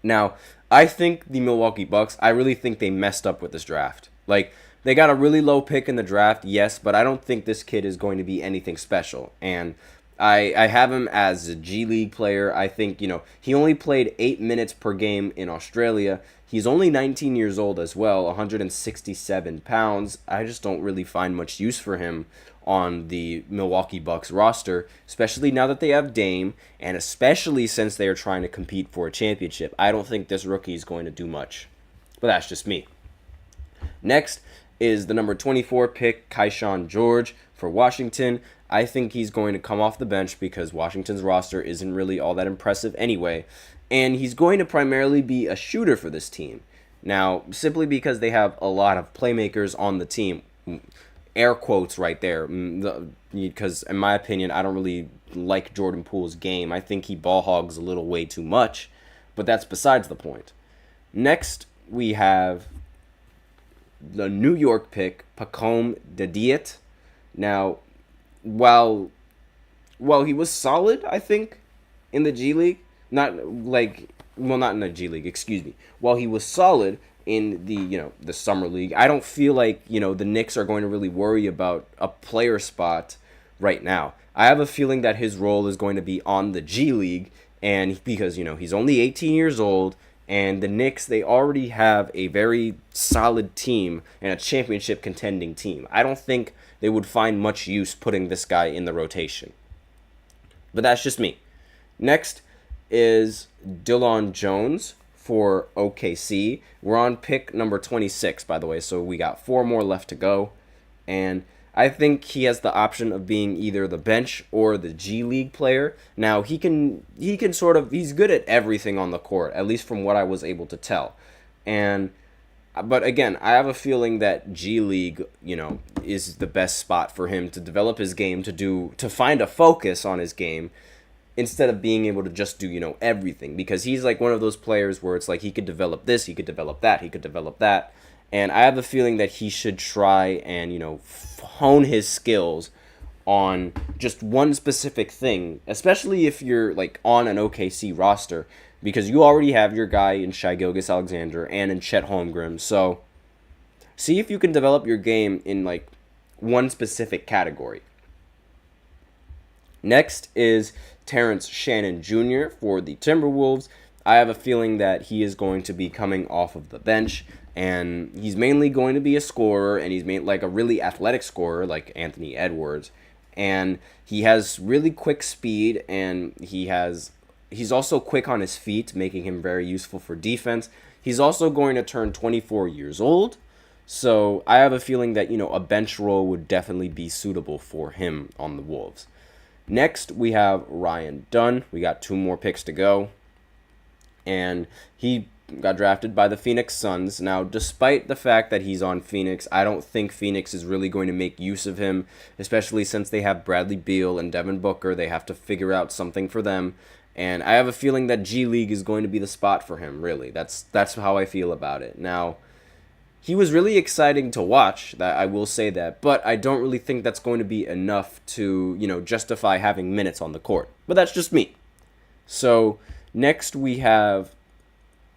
Speaker 1: Now, I think the Milwaukee Bucks, I really think they messed up with this draft. Like, they got a really low pick in the draft, yes, but I don't think this kid is going to be anything special. And I have him as a G League player. I think, he only played 8 minutes per game in Australia. He's only 19 years old as well, 167 pounds. I just don't really find much use for him on the Milwaukee Bucks roster, especially now that they have Dame, and especially since they are trying to compete for a championship. I don't think this rookie is going to do much. But that's just me. Next is the number 24 pick, Keyshawn George for Washington. I think he's going to come off the bench because Washington's roster isn't really all that impressive anyway. And he's going to primarily be a shooter for this team. Now, simply because they have a lot of playmakers on the team. Air quotes right there. Because in my opinion, I don't really like Jordan Poole's game. I think he ball hogs a little way too much. But that's besides the point. Next, we have the New York pick, Pacome Didiet. Now, while he was solid, I think, in the G League, not in the G League, excuse me. While he was solid in the Summer League, I don't feel like, the Knicks are going to really worry about a player spot right now. I have a feeling that his role is going to be on the G League, and because, he's only 18 years old, and the Knicks, they already have a very solid team and a championship contending team. I don't think they would find much use putting this guy in the rotation. But that's just me. Next is Dillon Jones for OKC. We're on pick number 26, by the way, so we got 4 more left to go. And I think he has the option of being either the bench or the G League player. Now, he's good at everything on the court, at least from what I was able to tell. But again, I have a feeling that G League, is the best spot for him to develop his game, to find a focus on his game, instead of being able to just do, everything. Because he's like one of those players where it's like he could develop this, he could develop that, he could develop that. And I have a feeling that he should try and, hone his skills on just one specific thing, especially if you're like on an OKC roster, because you already have your guy in Shai Gilgeous-Alexander and in Chet Holmgren. So see if you can develop your game in like one specific category. Next is Terrence Shannon Jr. for the Timberwolves. I have a feeling that he is going to be coming off of the bench, and he's mainly going to be a scorer, and he's made like a really athletic scorer like Anthony Edwards, and he has really quick speed, and he's also quick on his feet, making him very useful for defense. He's also going to turn 24 years old, so I have a feeling that a bench role would definitely be suitable for him on the Wolves. Next, we have Ryan Dunn. We got 2 more picks to go. And he got drafted by the Phoenix Suns. Now, despite the fact that he's on Phoenix, I don't think Phoenix is really going to make use of him, especially since they have Bradley Beal and Devin Booker. They have to figure out something for them. And I have a feeling that G League is going to be the spot for him, really. That's how I feel about it. Now, he was really exciting to watch, that I will say that, but I don't really think that's going to be enough to, justify having minutes on the court. But that's just me. So, next we have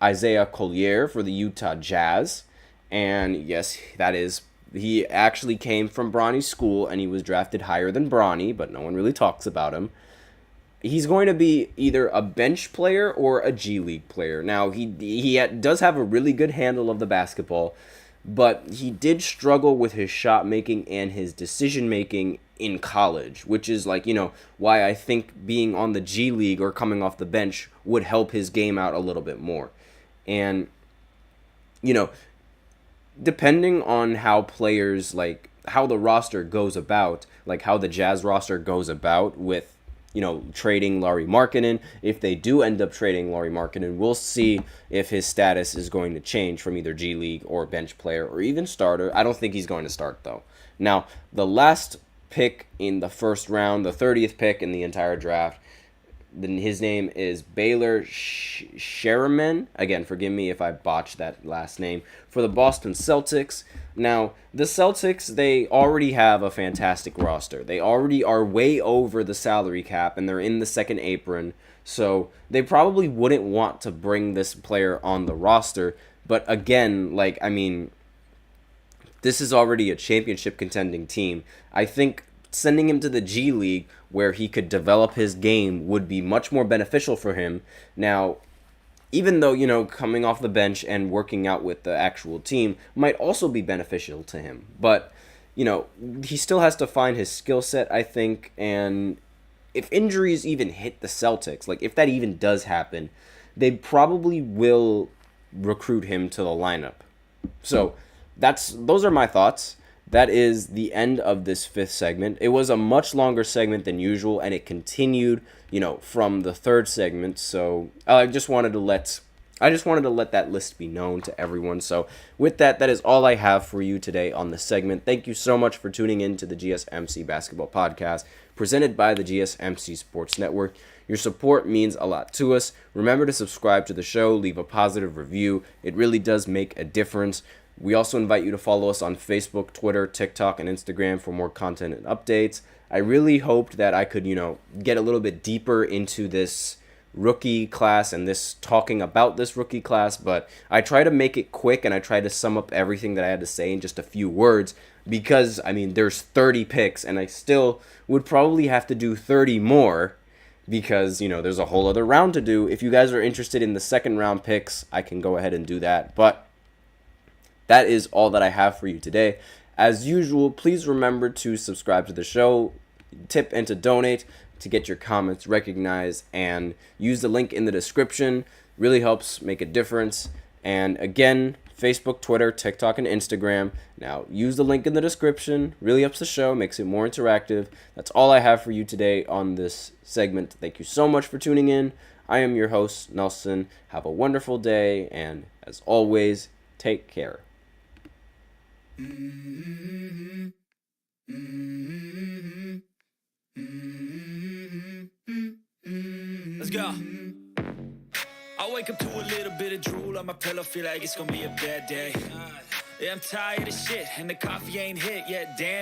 Speaker 1: Isaiah Collier for the Utah Jazz. And yes, he actually came from Bronny's school, and he was drafted higher than Bronny, but no one really talks about him. He's going to be either a bench player or a G League player. Now, he does have a really good handle of the basketball, but he did struggle with his shot making and his decision making in college, which is why I think being on the G League or coming off the bench would help his game out a little bit more. And, depending on how players, how the roster goes about, how the Jazz roster goes about with, trading Lauri Markkanen. If they do end up trading Lauri Markkanen, we'll see if his status is going to change from either G League or bench player or even starter. I don't think he's going to start, though. Now, the last pick in the first round, the 30th pick in the entire draft, his name is Baylor Sherman. Again, forgive me if I botched that last name. For the Boston Celtics. Now, the Celtics, they already have a fantastic roster. They already are way over the salary cap, and they're in the second apron. So they probably wouldn't want to bring this player on the roster. But again, this is already a championship contending team. I think sending him to the G League where he could develop his game would be much more beneficial for him. Now, even though, coming off the bench and working out with the actual team might also be beneficial to him. But, he still has to find his skill set, I think. And if injuries even hit the Celtics, if that even does happen, they probably will recruit him to the lineup. So, those are my thoughts. That is the end of this 5th segment. It was a much longer segment than usual, and it continued, from the 3rd segment. So I just wanted to let that list be known to everyone. So with that is all I have for you today on the segment. Thank you so much for tuning in to the GSMC Basketball Podcast, presented by the GSMC Sports Network. Your support means a lot to us. Remember to subscribe to the show, leave a positive review. It really does make a difference. We also invite you to follow us on Facebook, Twitter, TikTok, and Instagram for more content and updates. I really hoped that I could, get a little bit deeper into this rookie class and talking about this rookie class, but I try to make it quick and I try to sum up everything that I had to say in just a few words because, there's 30 picks and I still would probably have to do 30 more because, there's a whole other round to do. If you guys are interested in the second round picks, I can go ahead and do that, but that is all that I have for you today. As usual, please remember to subscribe to the show, tip and to donate to get your comments recognized, and use the link in the description. Really helps make a difference. And again, Facebook, Twitter, TikTok, and Instagram. Now, use the link in the description. Really helps the show, makes it more interactive. That's all I have for you today on this segment. Thank you so much for tuning in. I am your host, Nelson. Have a wonderful day, and as always, take care.
Speaker 3: Let's go. I wake up to a little bit of drool on my pillow, feel like it's gonna be a bad day. Yeah, I'm tired of shit, and the coffee ain't hit yet, damn.